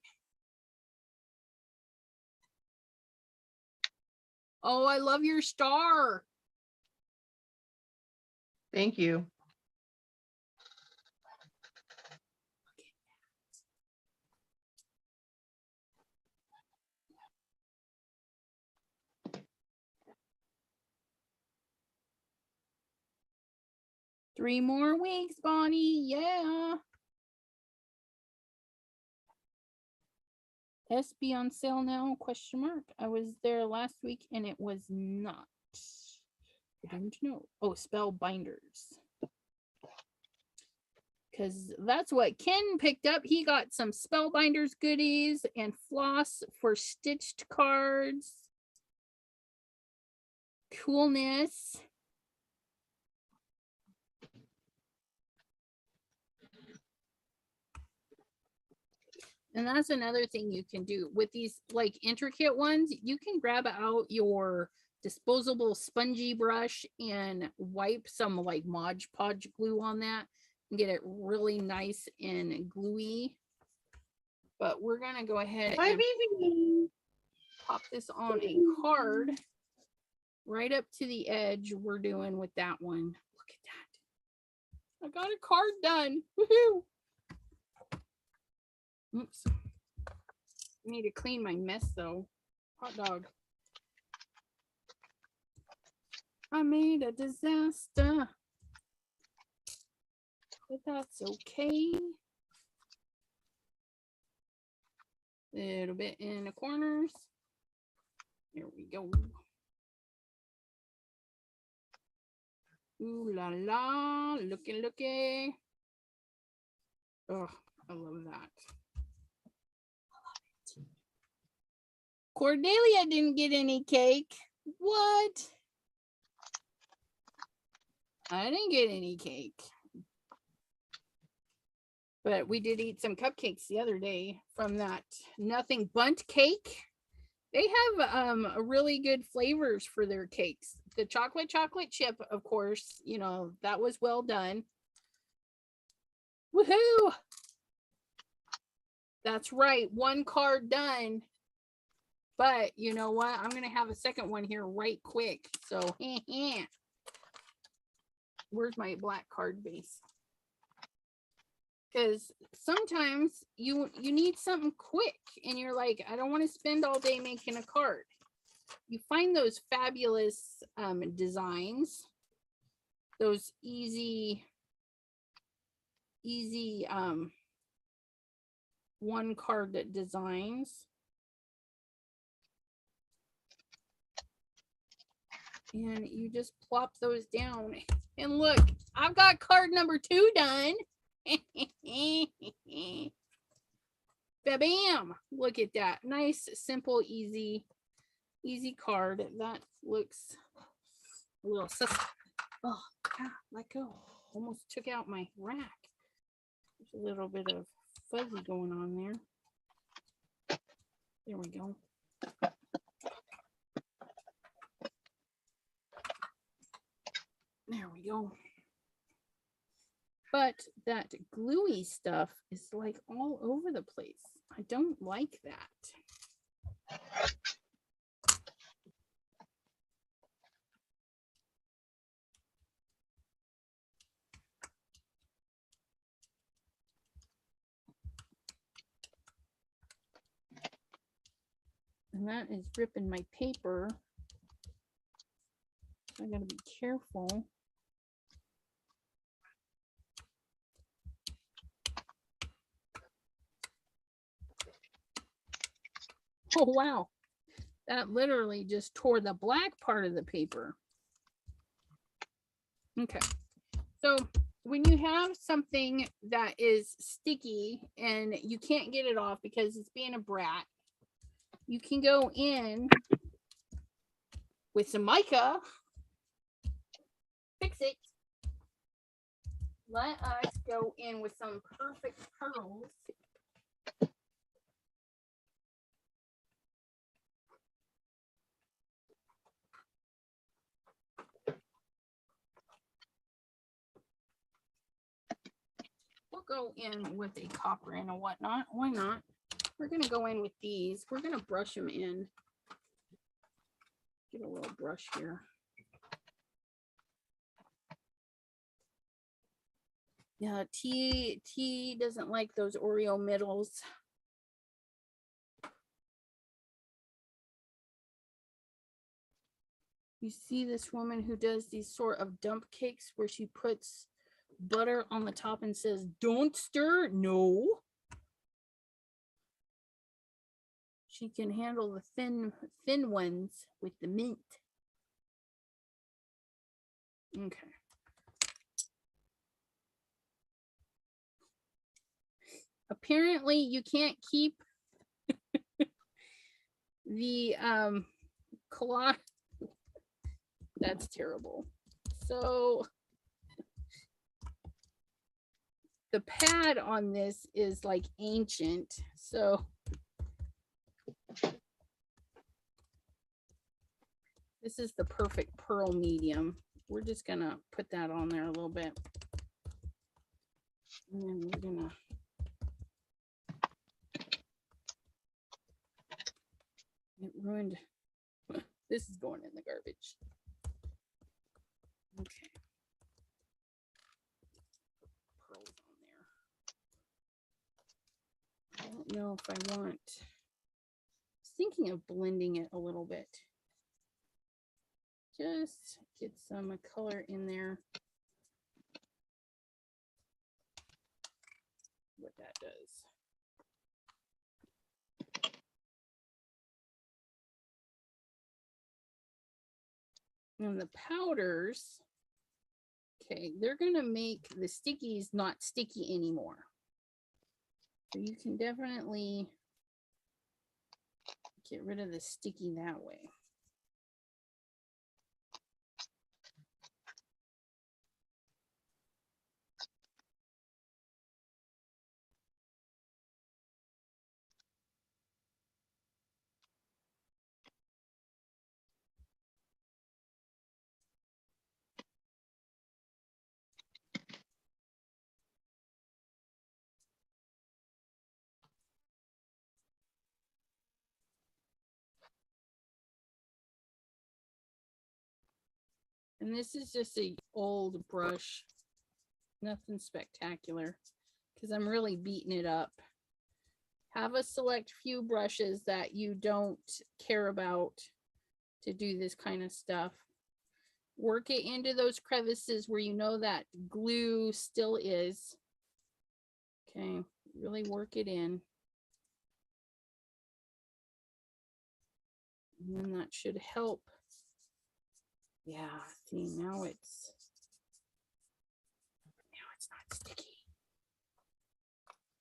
Oh, I love your star. Thank you. Three more weeks, Bonnie. Yeah. SB on sale now? Question mark. I was there last week and it was not. I don't know. Oh, spell binders. Because that's what Ken picked up. He got some spellbinders goodies and floss for stitched cards. Coolness. And that's another thing you can do with these like intricate ones. You can grab out your disposable spongy brush and wipe some like Mod Podge glue on that and get it really nice and gluey. But we're going to go ahead and pop this on a card right up to the edge. We're doing with that one. Look at that. I got a card done. Woohoo! Oops. I need to clean my mess though. Hot dog. I made a disaster. But that's okay. A little bit in the corners. There we go. Ooh la la. Looky, looky. Oh, I love that. Cordelia didn't get any cake. What? I didn't get any cake. But we did eat some cupcakes the other day from that Nothing Bundt cake. They have really good flavors for their cakes. The chocolate chip, of course, you know, that was well done. Woohoo! That's right. One card done. But you know what? I'm going to have a second one here right quick. So, where's my black card base? because sometimes you need something quick and you're like, I don't want to spend all day making a card. You find those fabulous designs, those easy one card that designs. And you just plop those down. And look, I've got card number 2 done. Bam! Look at that. Nice, simple, easy card. That looks a little sus. Oh, God, let go. Almost took out my rack. There's a little bit of fuzzy going on there. There we go. There we go. But that gluey stuff is like all over the place. I don't like that. And that is ripping my paper. I gotta be careful. Oh, wow. That literally just tore the black part of the paper. Okay. So when you have something that is sticky and you can't get it off because it's being a brat, you can go in with some mica, fix it. Let us go in with some perfect pearls. We'll go in with a copper and a whatnot. Why not? We're going to go in with these. We're going to brush them in. Get a little brush here. Yeah, T doesn't like those Oreo middles. You see this woman who does these sort of dump cakes where she puts butter on the top and says, "Don't stir." No. She can handle the thin ones with the mint. Okay. Apparently you can't keep the collage. That's terrible. So the pad on this is like ancient. So this is the perfect pearl medium. We're just gonna put that on there a little bit. And then we're gonna it ruined. This is going in the garbage. Okay. Pearls on there. I don't know if I want. I was thinking of blending it a little bit. Just get some color in there. What that does. And the powders, okay, they're gonna make the stickies not sticky anymore. So you can definitely get rid of the sticky that way. And this is just an old brush, nothing spectacular. because I'm really beating it up. Have a select few brushes that you don't care about to do this kind of stuff. Work it into those crevices where you know that glue still is. Okay, really work it in. And then that should help. Yeah, see, now it's not sticky.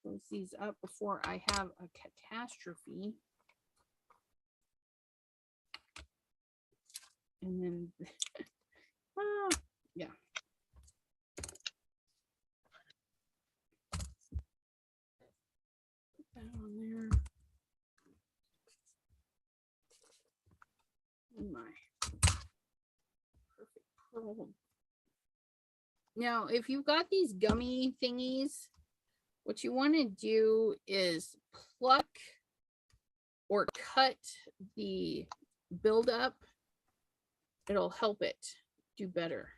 Close these up before I have a catastrophe. And then, yeah. Put that on there. My perfect pearl. Now, if you've got these gummy thingies, what you want to do is pluck or cut the buildup. It'll help it do better.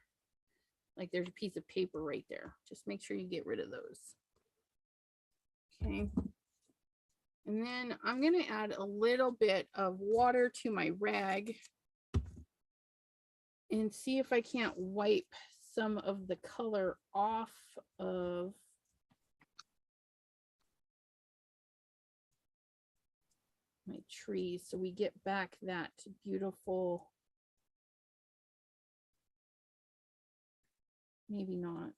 Like there's a piece of paper right there. Just make sure you get rid of those. Okay. And then I'm going to add a little bit of water to my rag and see if I can't wipe some of the color off of my tree so we get back that beautiful, maybe not,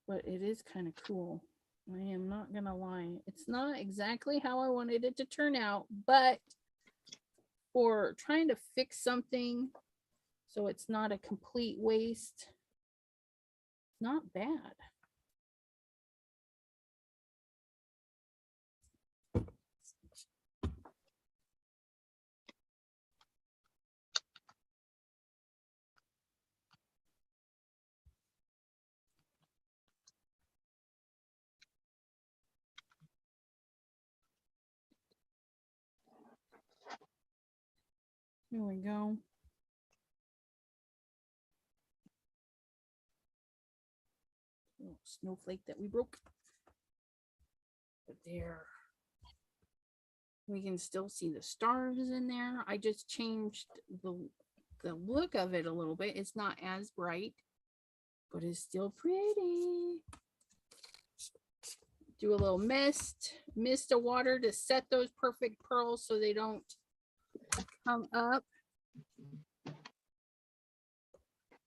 but it is kind of cool. I am not gonna lie, it's not exactly how I wanted it to turn out, but for trying to fix something so it's not a complete waste, not bad. Here we go. Little snowflake that we broke. But there. We can still see the stars in there. I just changed the look of it a little bit. It's not as bright, but it's still pretty. Do a little mist of water to set those perfect pearls so they don't come up.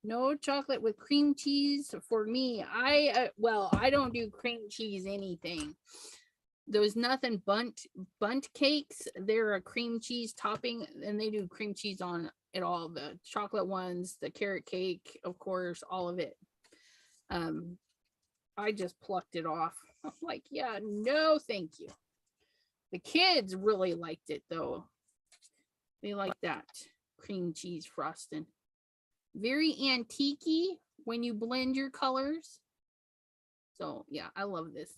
No chocolate with cream cheese for me. I don't do cream cheese anything. Those nothing bunt cakes, they're a cream cheese topping and they do cream cheese on it all. The chocolate ones, the carrot cake, of course, all of it. I just plucked it off. I'm like, yeah, no, thank you. The kids really liked it though. They like that cream cheese frosting. Very antique-y when you blend your colors. So yeah, I love this.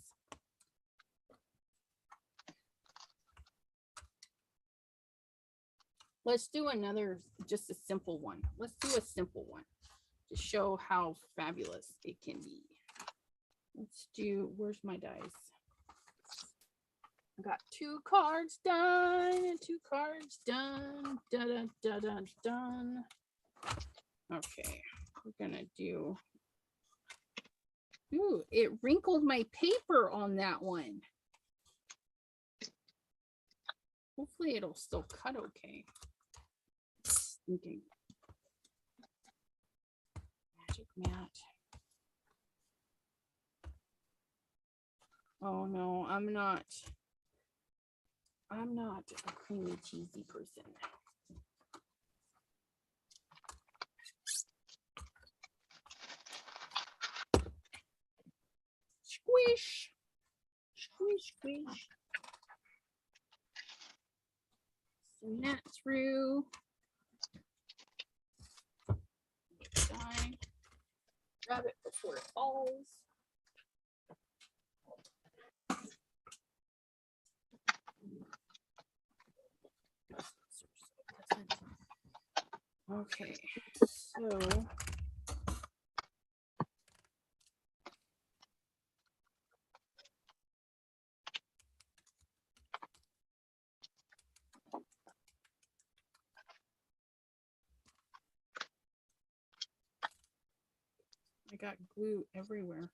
Let's do another, just a simple one. Let's do a simple one to show how fabulous it can be. Let's do, where's my dice? I got 2 cards done and 2 cards done. Dun, dun, dun, dun. Okay, we're gonna do, ooh, it wrinkled my paper on that one. Hopefully it'll still cut okay. Okay. Magic mat. Oh no, I'm not a creamy cheesy person. Squish, squish, squish. Send that through. Grab it before it falls. Okay, so got glue everywhere.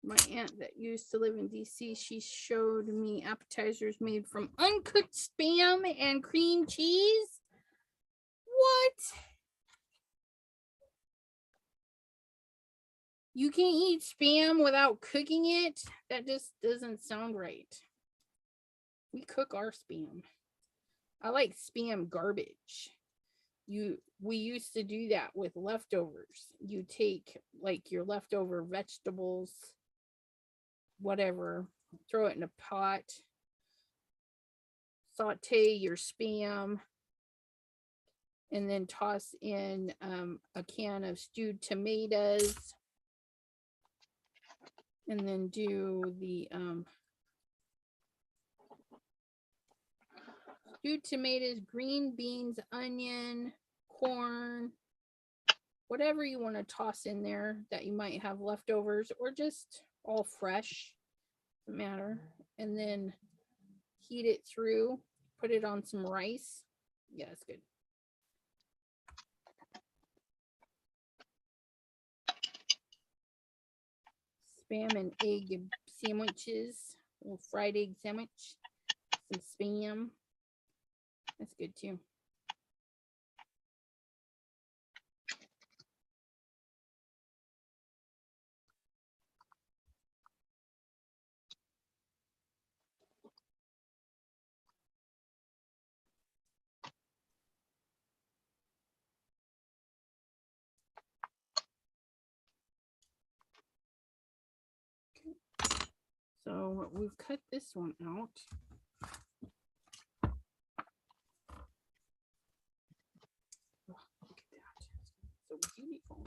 My aunt that used to live in DC, she showed me appetizers made from uncooked spam and cream cheese. What? You can't eat spam without cooking it? That just doesn't sound right. We cook our spam. I like spam garbage. We used to do that with leftovers. You take like your leftover vegetables, whatever, throw it in a pot, saute your spam, and then toss in a can of stewed tomatoes, and then do the stewed tomatoes, green beans, onion, corn, whatever you want to toss in there that you might have leftovers, or just all fresh, doesn't matter. And then heat it through, put it on some rice. Yeah, it's good. Spam and egg sandwiches, a little fried egg sandwich, some spam. That's good too. So we've cut this one out. Oh, look at that. So beautiful.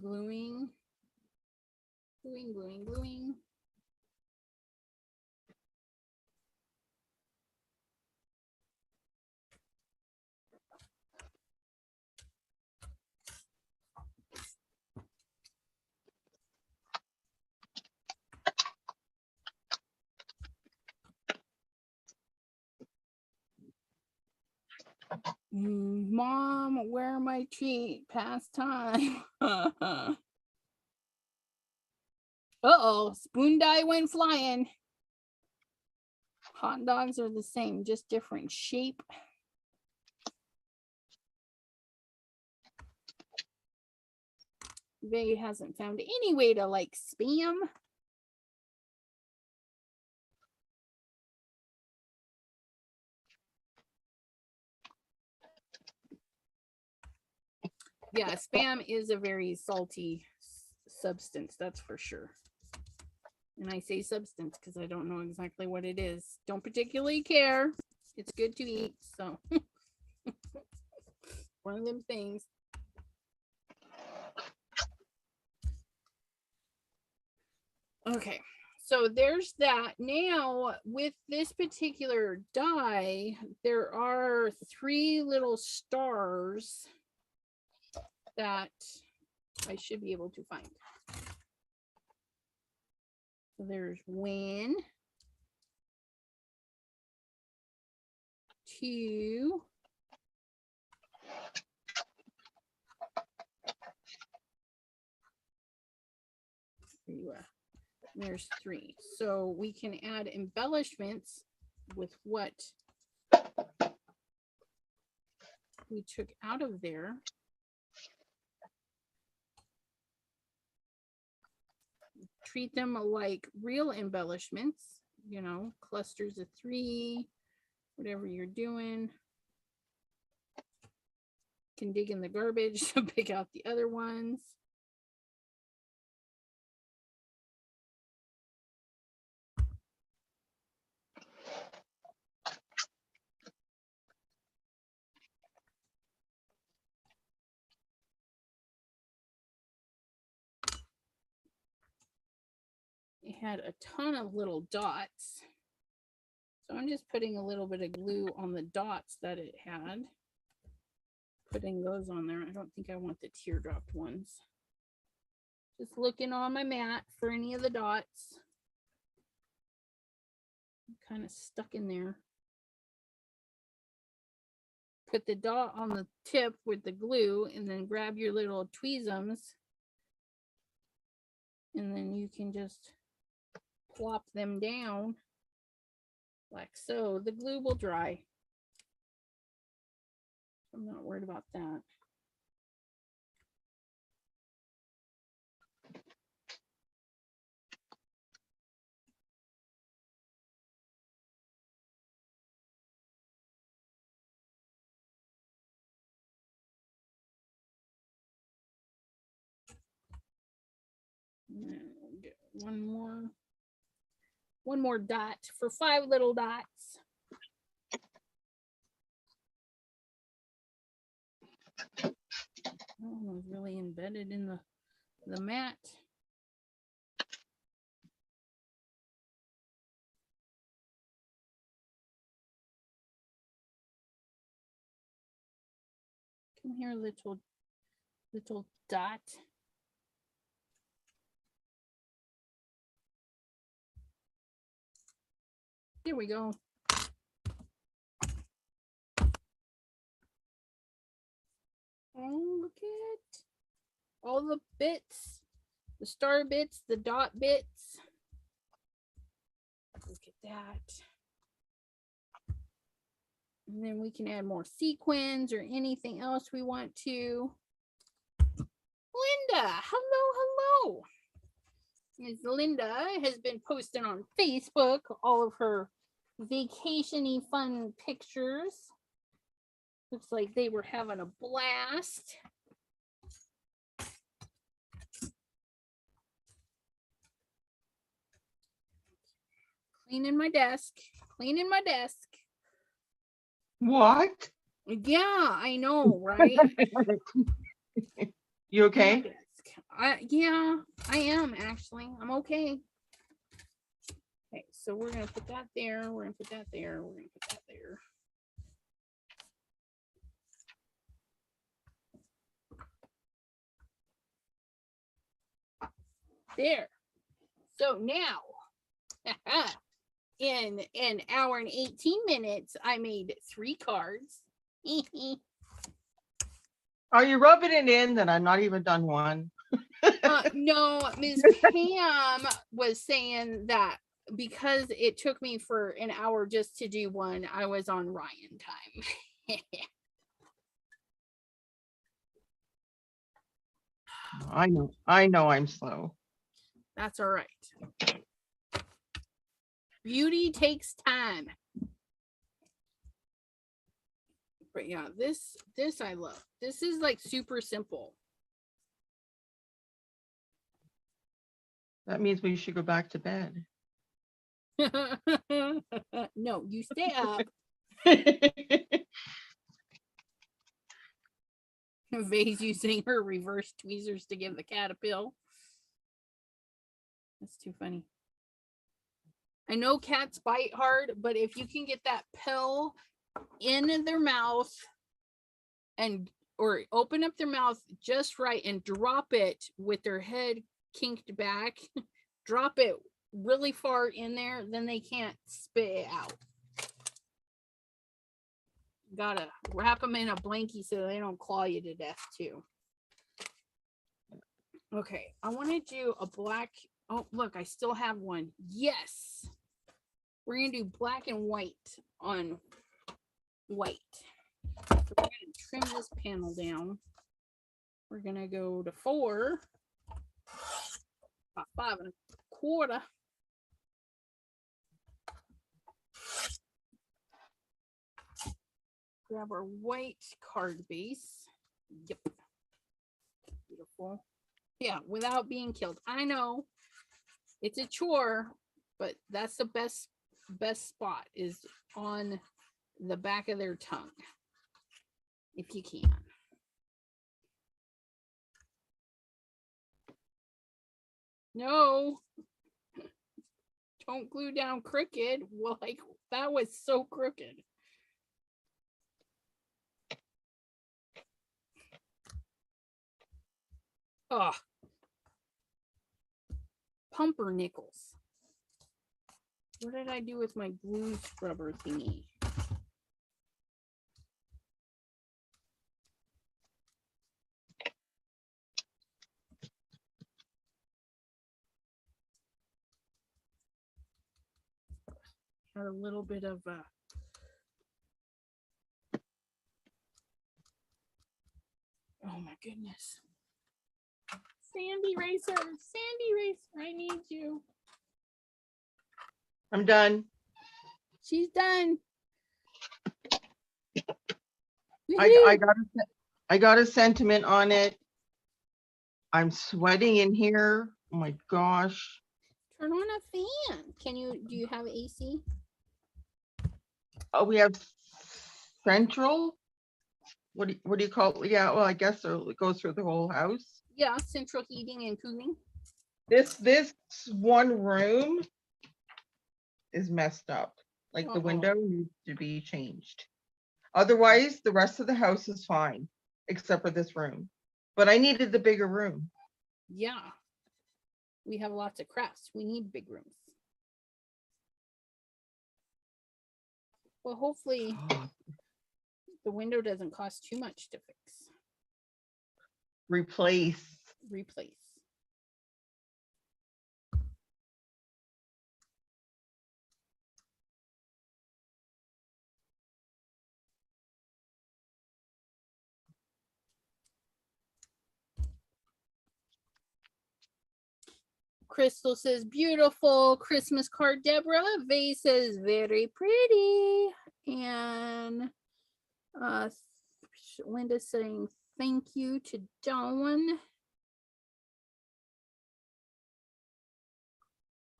Gluing. Mom, where my treat? Past time. Uh-oh, spoon die went flying. Hot dogs are the same, just different shape. They hasn't found any way to like spam. Yeah, spam is a very salty substance, that's for sure. And I say substance because I don't know exactly what it is. Don't particularly care. It's good to eat, so one of them things. Okay, so there's that. Now with this particular die, there are 3 little stars that I should be able to find. So there's 1, 2, there's 3. So we can add embellishments with what we took out of there. Treat them like real embellishments, you know, clusters of 3, whatever you're doing. Can dig in the garbage to pick out the other ones. it had a ton of little dots. So I'm just putting a little bit of glue on the dots that it had. Putting those on there. I don't think I want the teardropped ones. Just looking on my mat for any of the dots. Kind of stuck in there. Put the dot on the tip with the glue and then grab your little tweezums. And then you can just plop them down like so. The glue will dry. I'm not worried about that. Get one more dot for 5 little dots. Oh, it's really embedded in the mat. Come here, little dot. There we go. Oh, look at all the bits, the star bits, the dot bits. Look at that. And then we can add more sequins or anything else we want to. Linda, hello. Ms. Linda has been posting on Facebook all of her vacation-y fun pictures. Looks like they were having a blast. Cleaning my desk. What? Yeah, I know, right? You okay? Yeah, I am actually. I'm okay. Okay, so we're gonna put that there. We're gonna put that there. We're gonna put that there. There. So now, in an hour and 18 minutes, I made 3 cards. Are you rubbing it in that I'm not even done one? No, Ms. Pam was saying that because it took me for an hour just to do one, I was on Ryan time. I know I'm slow. That's all right. Beauty takes time. But yeah, this I love. This is like super simple. That means we should go back to bed. No, you stay up. Vay's using her reverse tweezers to give the cat a pill. That's too funny. I know cats bite hard, but if you can get that pill in their mouth or open up their mouth just right and drop it with their head kinked back, drop it really far in there, then they can't spit it out. Gotta wrap them in a blankie so they don't claw you to death too. Okay, I want to do a black. Oh, look, I still have one. Yes. We're going to do black and white on white. So we're going to trim this panel down. We're going to go to 4, about 5 1/4. Grab our white card base. Yep. Beautiful. Yeah, without being killed. I know it's a chore, but that's the best spot is on the back of their tongue, if you can. No. don't glue down crooked. Well, like that was so crooked. Oh, pumpernickels. What did I do with my glue scrubber thingy? Had a little bit of oh my goodness. Sandy Racer, I need you. I'm done. She's done. I got a sentiment on it. I'm sweating in here. Oh my gosh. Turn on a fan. Do you have AC? Oh, we have central. What do you call it? Yeah, well, I guess it goes through the whole house. Yeah, central heating and cooling. This one room is messed up. Like the window needs to be changed. Otherwise, the rest of the house is fine, except for this room. But I needed the bigger room. Yeah. We have lots of crafts. We need big rooms. Well, hopefully the window doesn't cost too much to fix. Replace. Crystal says, beautiful Christmas card, Deborah. Vay says, very pretty. And Linda saying, thank you to Dawn.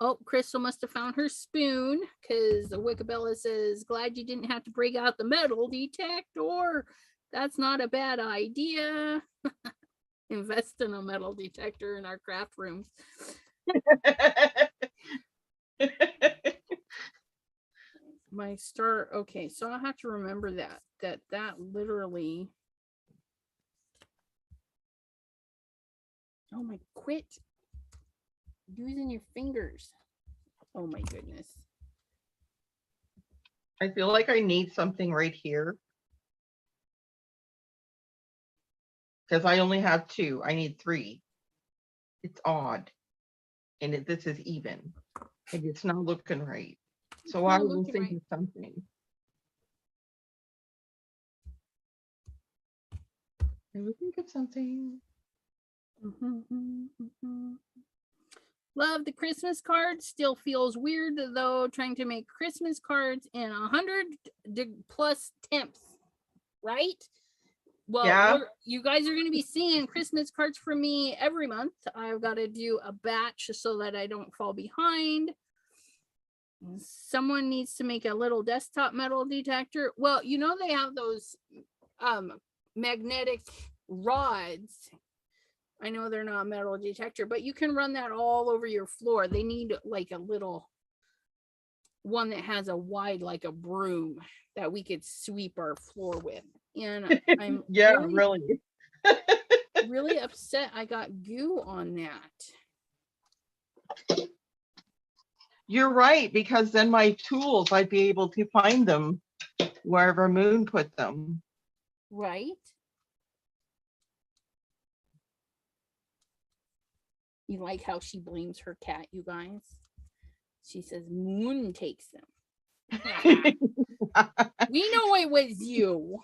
Oh, Crystal must have found her spoon because Wickabella says, glad you didn't have to break out the metal detector. That's not a bad idea. Invest in a metal detector in our craft rooms. My star. Okay, so I'll have to remember that literally. Oh my, quit using your fingers. Oh my goodness. I feel like I need something right here. Because I only have 2. I need 3. It's odd. And this is even. And it's not looking right. So I will think of something. I will think of something. Love the Christmas cards. Still feels weird though, trying to make Christmas cards in 100 plus temps, right? Well, yeah. You guys are going to be seeing Christmas cards from me every month. I've got to do a batch so that I don't fall behind. Someone needs to make a little desktop metal detector. Well, you know, they have those magnetic rods. I know they're not a metal detector, but you can run that all over your floor. They need like a little one that has a wide, like a broom, that we could sweep our floor with. And I'm really really upset I got goo on that. You're right, because then my tools, I'd be able to find them wherever Moon put them. Right? You like how she blames her cat, you guys? She says Moon takes them. We know it was you.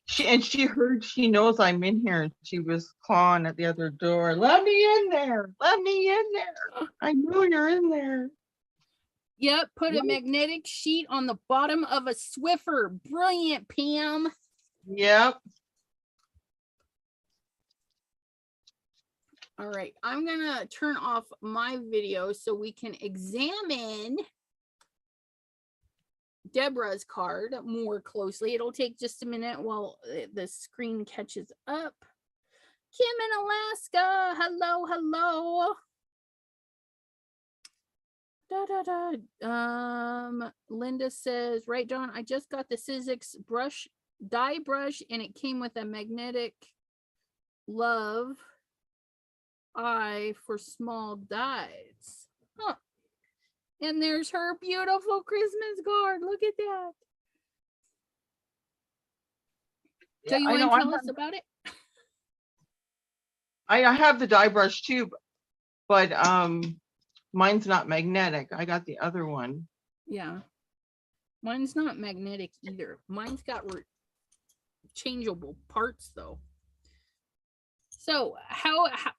She knows I'm in here, and she was clawing at the other door. Let me in there. Let me in there. I know you're in there. Yep, put a magnetic sheet on the bottom of a Swiffer. Brilliant, Pam. Yep. All right, I'm gonna turn off my video so we can examine Deborah's card more closely. It'll take just a minute while the screen catches up. Kim in Alaska, hello. Linda says, right, John, I just got the Sizzix dye brush and it came with a magnetic love eye for small dyes. Huh. And there's her beautiful Christmas card. Look at that. So you want to tell us about it? I have the dye brush too, but mine's not magnetic. I got the other one. Yeah. Mine's not magnetic either. Mine's got changeable parts though. So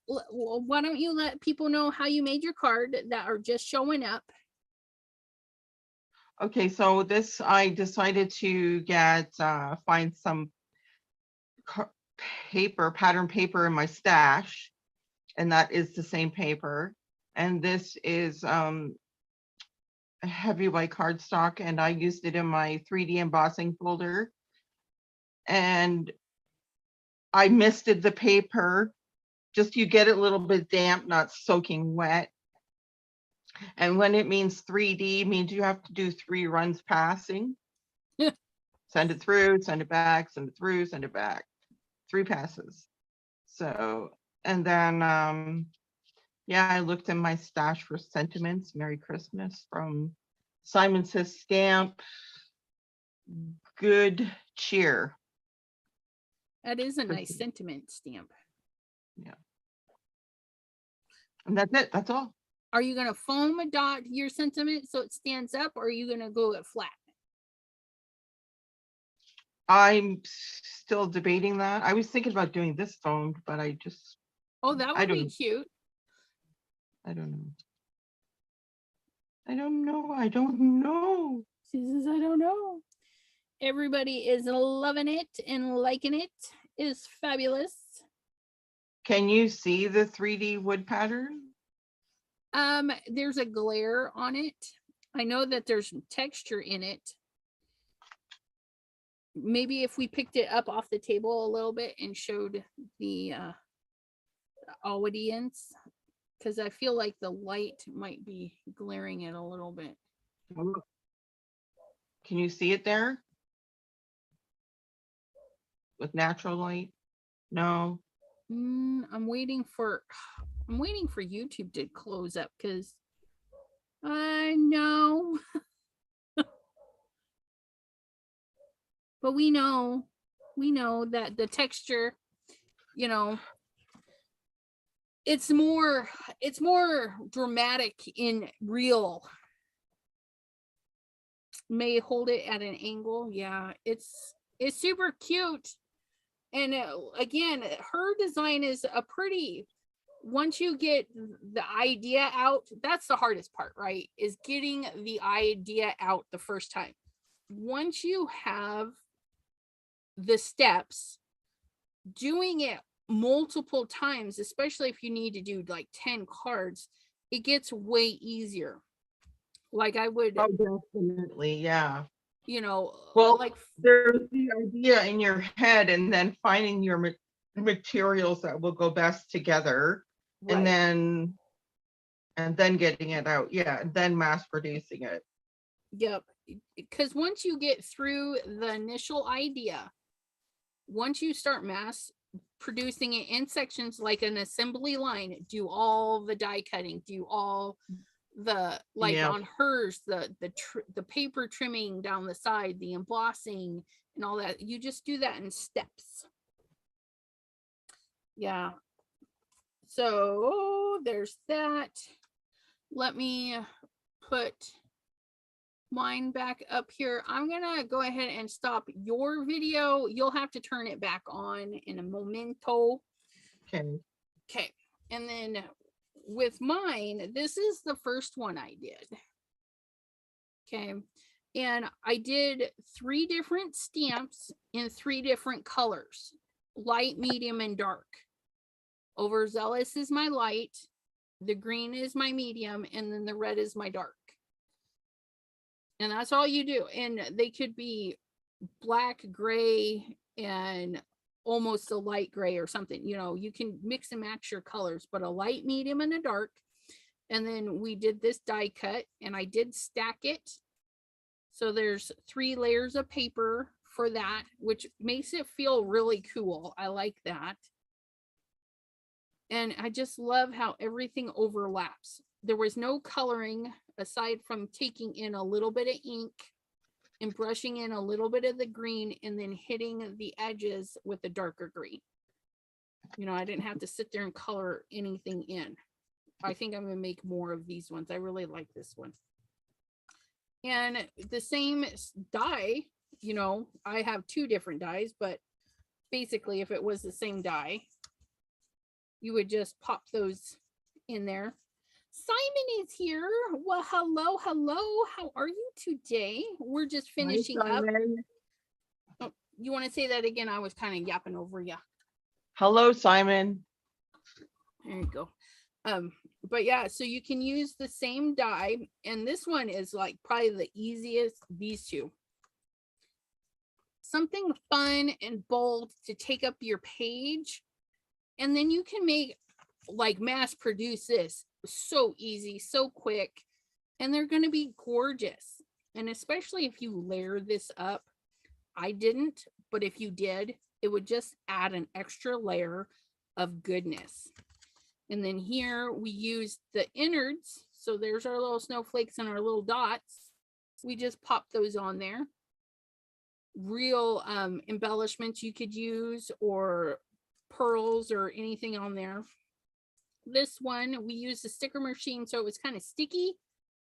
why don't you let people know how you made your card that are just showing up? Okay, so this, I decided to get, find some pattern paper in my stash, and that is the same paper. And this is heavy white cardstock, and I used it in my 3D embossing folder. And I misted the paper, just you get it a little bit damp, not soaking wet. And when it means 3D, means you have to do 3 runs passing. Send it through, send it back, send it through, send it back. 3 passes. So, and then, yeah, I looked in my stash for sentiments. Merry Christmas from Simon Says Stamp. Good cheer. That is a nice sentiment stamp. Yeah. And that's it. That's all. Are you going to foam dot your sentiment so it stands up, or are you going to go it flat? I'm still debating that. I was thinking about doing this foamed, but I just. Oh, that would be cute. I don't know. I don't know. I don't know. She says, I don't know. Everybody is loving it and liking it. It is fabulous. Can you see the 3D wood pattern? There's a glare on it. I know that there's texture in it. Maybe if we picked it up off the table a little bit and showed the audience, because I feel like the light might be glaring it a little bit. Can you see it there? With natural light? No. I'm waiting for YouTube to close up because I know. But we know that the texture, you know, it's more dramatic in real. May hold it at an angle. Yeah, it's super cute. And again, her design is a pretty, once you get the idea out, that's the hardest part, right? Is getting the idea out the first time. Once you have the steps, doing it multiple times, especially if you need to do like 10 cards, it gets way easier. Like I would. Oh, definitely. Yeah. You know, well, like there's the idea in your head and then finding your materials that will go best together, right. and then getting it out. Yeah. And then mass producing it. Yep. Because once you get through the initial idea, once you start mass producing it in sections like an assembly line, do all the die cutting, do all the on hers, the paper trimming down the side, the embossing and all that. You just do that in steps. Yeah. So there's that. Let me put mine back up here. I'm gonna go ahead and stop your video. You'll have to turn it back on in a momento. Okay. And then with mine, this is the first one I did. Okay. And I did 3 different stamps in 3 different colors: light, medium, and dark. Overzealous is my light, the green is my medium, and then the red is my dark. And that's all you do. And they could be black, gray, and almost a light gray or something. You know, you can mix and match your colors, but a light, medium, and a dark. And then we did this die cut and I did stack it. So there's 3 layers of paper for that, which makes it feel really cool. I like that. And I just love how everything overlaps. There was no coloring aside from taking in a little bit of ink and brushing in a little bit of the green and then hitting the edges with the darker green. You know, I didn't have to sit there and color anything in. I think I'm going to make more of these ones. I really like this one. And the same die, you know, I have 2 different dies, but basically if it was the same die, you would just pop those in there. Simon is here. Well, hello, hello. How are you today? We're just finishing up. Oh, you want to say that again? I was kind of yapping over you. Hello, Simon. There you go. But yeah, so you can use the same die, and this one is like probably the easiest, these 2. Something fun and bold to take up your page, and then you can make like mass produce this so easy, so quick, and they're going to be gorgeous. And especially if you layer this up, I didn't, but if you did, it would just add an extra layer of goodness. And then here we use the innards. So there's our little snowflakes and our little dots. We just pop those on there. Real embellishments you could use, or pearls or anything on there. This one, we used the sticker machine, so it was kind of sticky.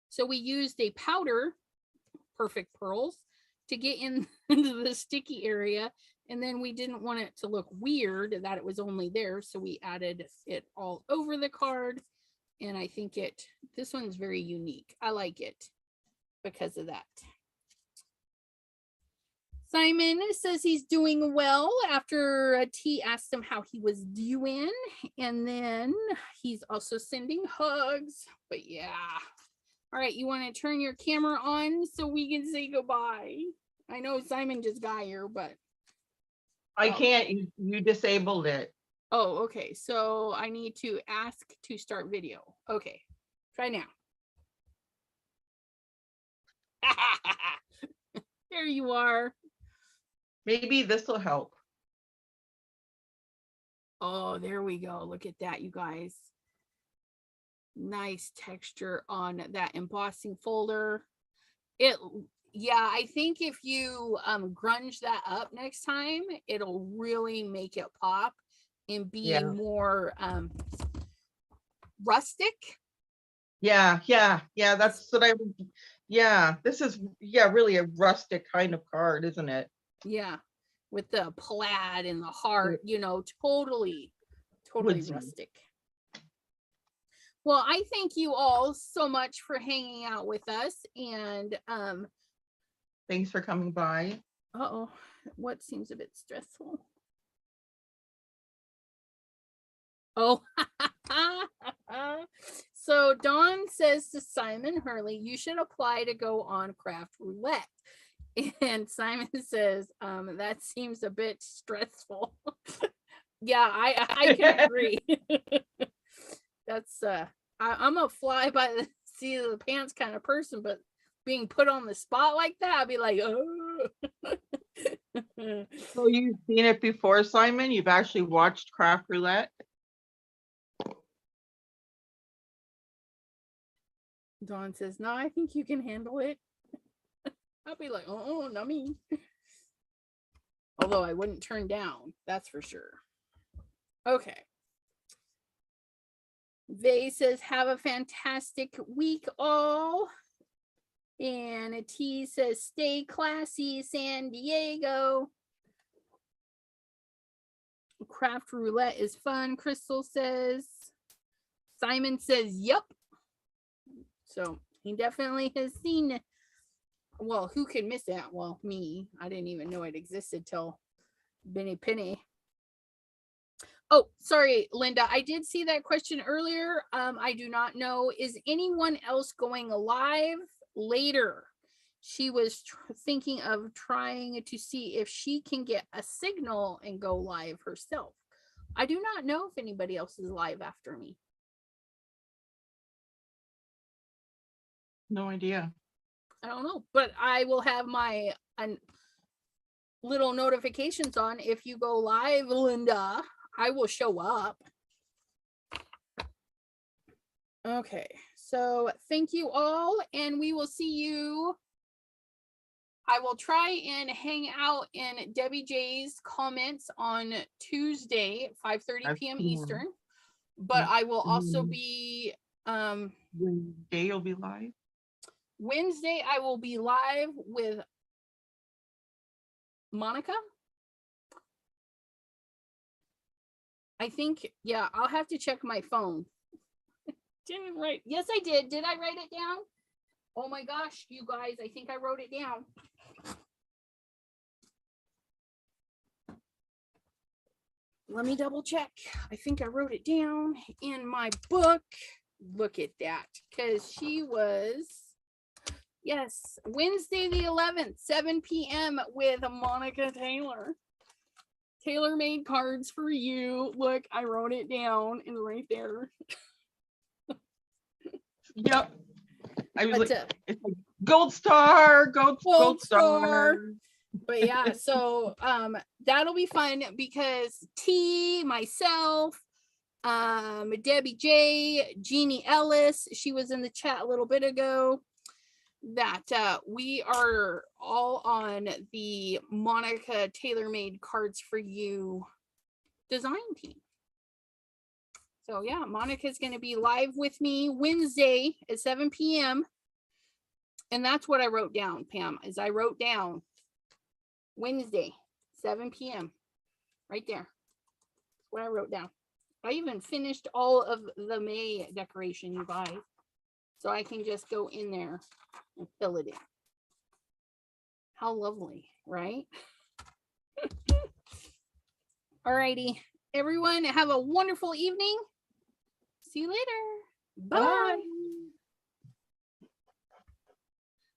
So we used a powder, perfect pearls, to get into the sticky area. And then we didn't want it to look weird that it was only there. So we added it all over the card. And I think this one's very unique. I like it because of that. Simon says he's doing well after T asked him how he was doing. And then he's also sending hugs. But yeah. All right, you want to turn your camera on so we can say goodbye? I know Simon just got here, but I can't. You disabled it. oh, okay. So I need to ask to start video. Okay, try now. There you are. Maybe this will help. Oh, there we go. Look at that, you guys. Nice texture on that embossing folder. Yeah, I think if you grunge that up next time, it'll really make it pop and be more rustic. Yeah. That's what I would. Yeah, this is really a rustic kind of card, isn't it? Yeah, with the plaid and the heart, you know, totally rustic. Well, I thank you all so much for hanging out with us, and thanks for coming by. Uh-oh, what seems a bit stressful? Oh, so Dawn says to Simon Hurley, you should apply to go on Craft Roulette. And Simon says, that seems a bit stressful. Yeah, I can agree. That's I'm a fly by the seat of the pants kind of person, but being put on the spot like that, I'd be like, oh. So you've seen it before, Simon? You've actually watched Craft Roulette? Dawn says, no, I think you can handle it. I'll be like, oh, not me. Although I wouldn't turn down, that's for sure. Okay. Vay says, have a fantastic week, all. And a T says, stay classy, San Diego. Craft Roulette is fun, Crystal says. Simon says, yep. So he definitely has seen it. Well, who could miss that? Well, me. I didn't even know it existed till Benny Penny. Oh, sorry, Linda. I did see that question earlier. I do not know. Is anyone else going live later? She was thinking of trying to see if she can get a signal and go live herself. I do not know if anybody else is live after me. No idea. I don't know, but I will have my little notifications on. If you go live, Linda, I will show up. Okay, so thank you all, and we will see you. I will try and hang out in Debbie J's comments on Tuesday, 5:30 p.m. Eastern, but I will also be Wednesday you'll be live. Wednesday I will be live with Monica. I think, yeah, I'll have to check my phone. Didn't write. Yes, I did. Did I write it down? Oh my gosh, you guys, I think I wrote it down. Let me double check. I think I wrote it down in my book. Look at that, because she was, yes, Wednesday the 11th, 7 p.m. with Monica Taylor. Tailor-made cards for you. Look, I wrote it down and right there. Yep. I was But, like, it's like gold star, gold star. But yeah, so that'll be fun because T, myself, Debbie J, Jeannie Ellis, she was in the chat a little bit ago, that we are all on the Monica Tailor-Made Cards for You design team. So yeah, Monica's going to be live with me Wednesday at 7 p.m. And that's what I wrote down, Pam, is I wrote down Wednesday, 7 p.m. right there. That's what I wrote down. I even finished all of the May decoration, you guys. So I can just go in there and fill it in. How lovely, right? Alrighty, everyone, have a wonderful evening. See you later. Bye. Bye.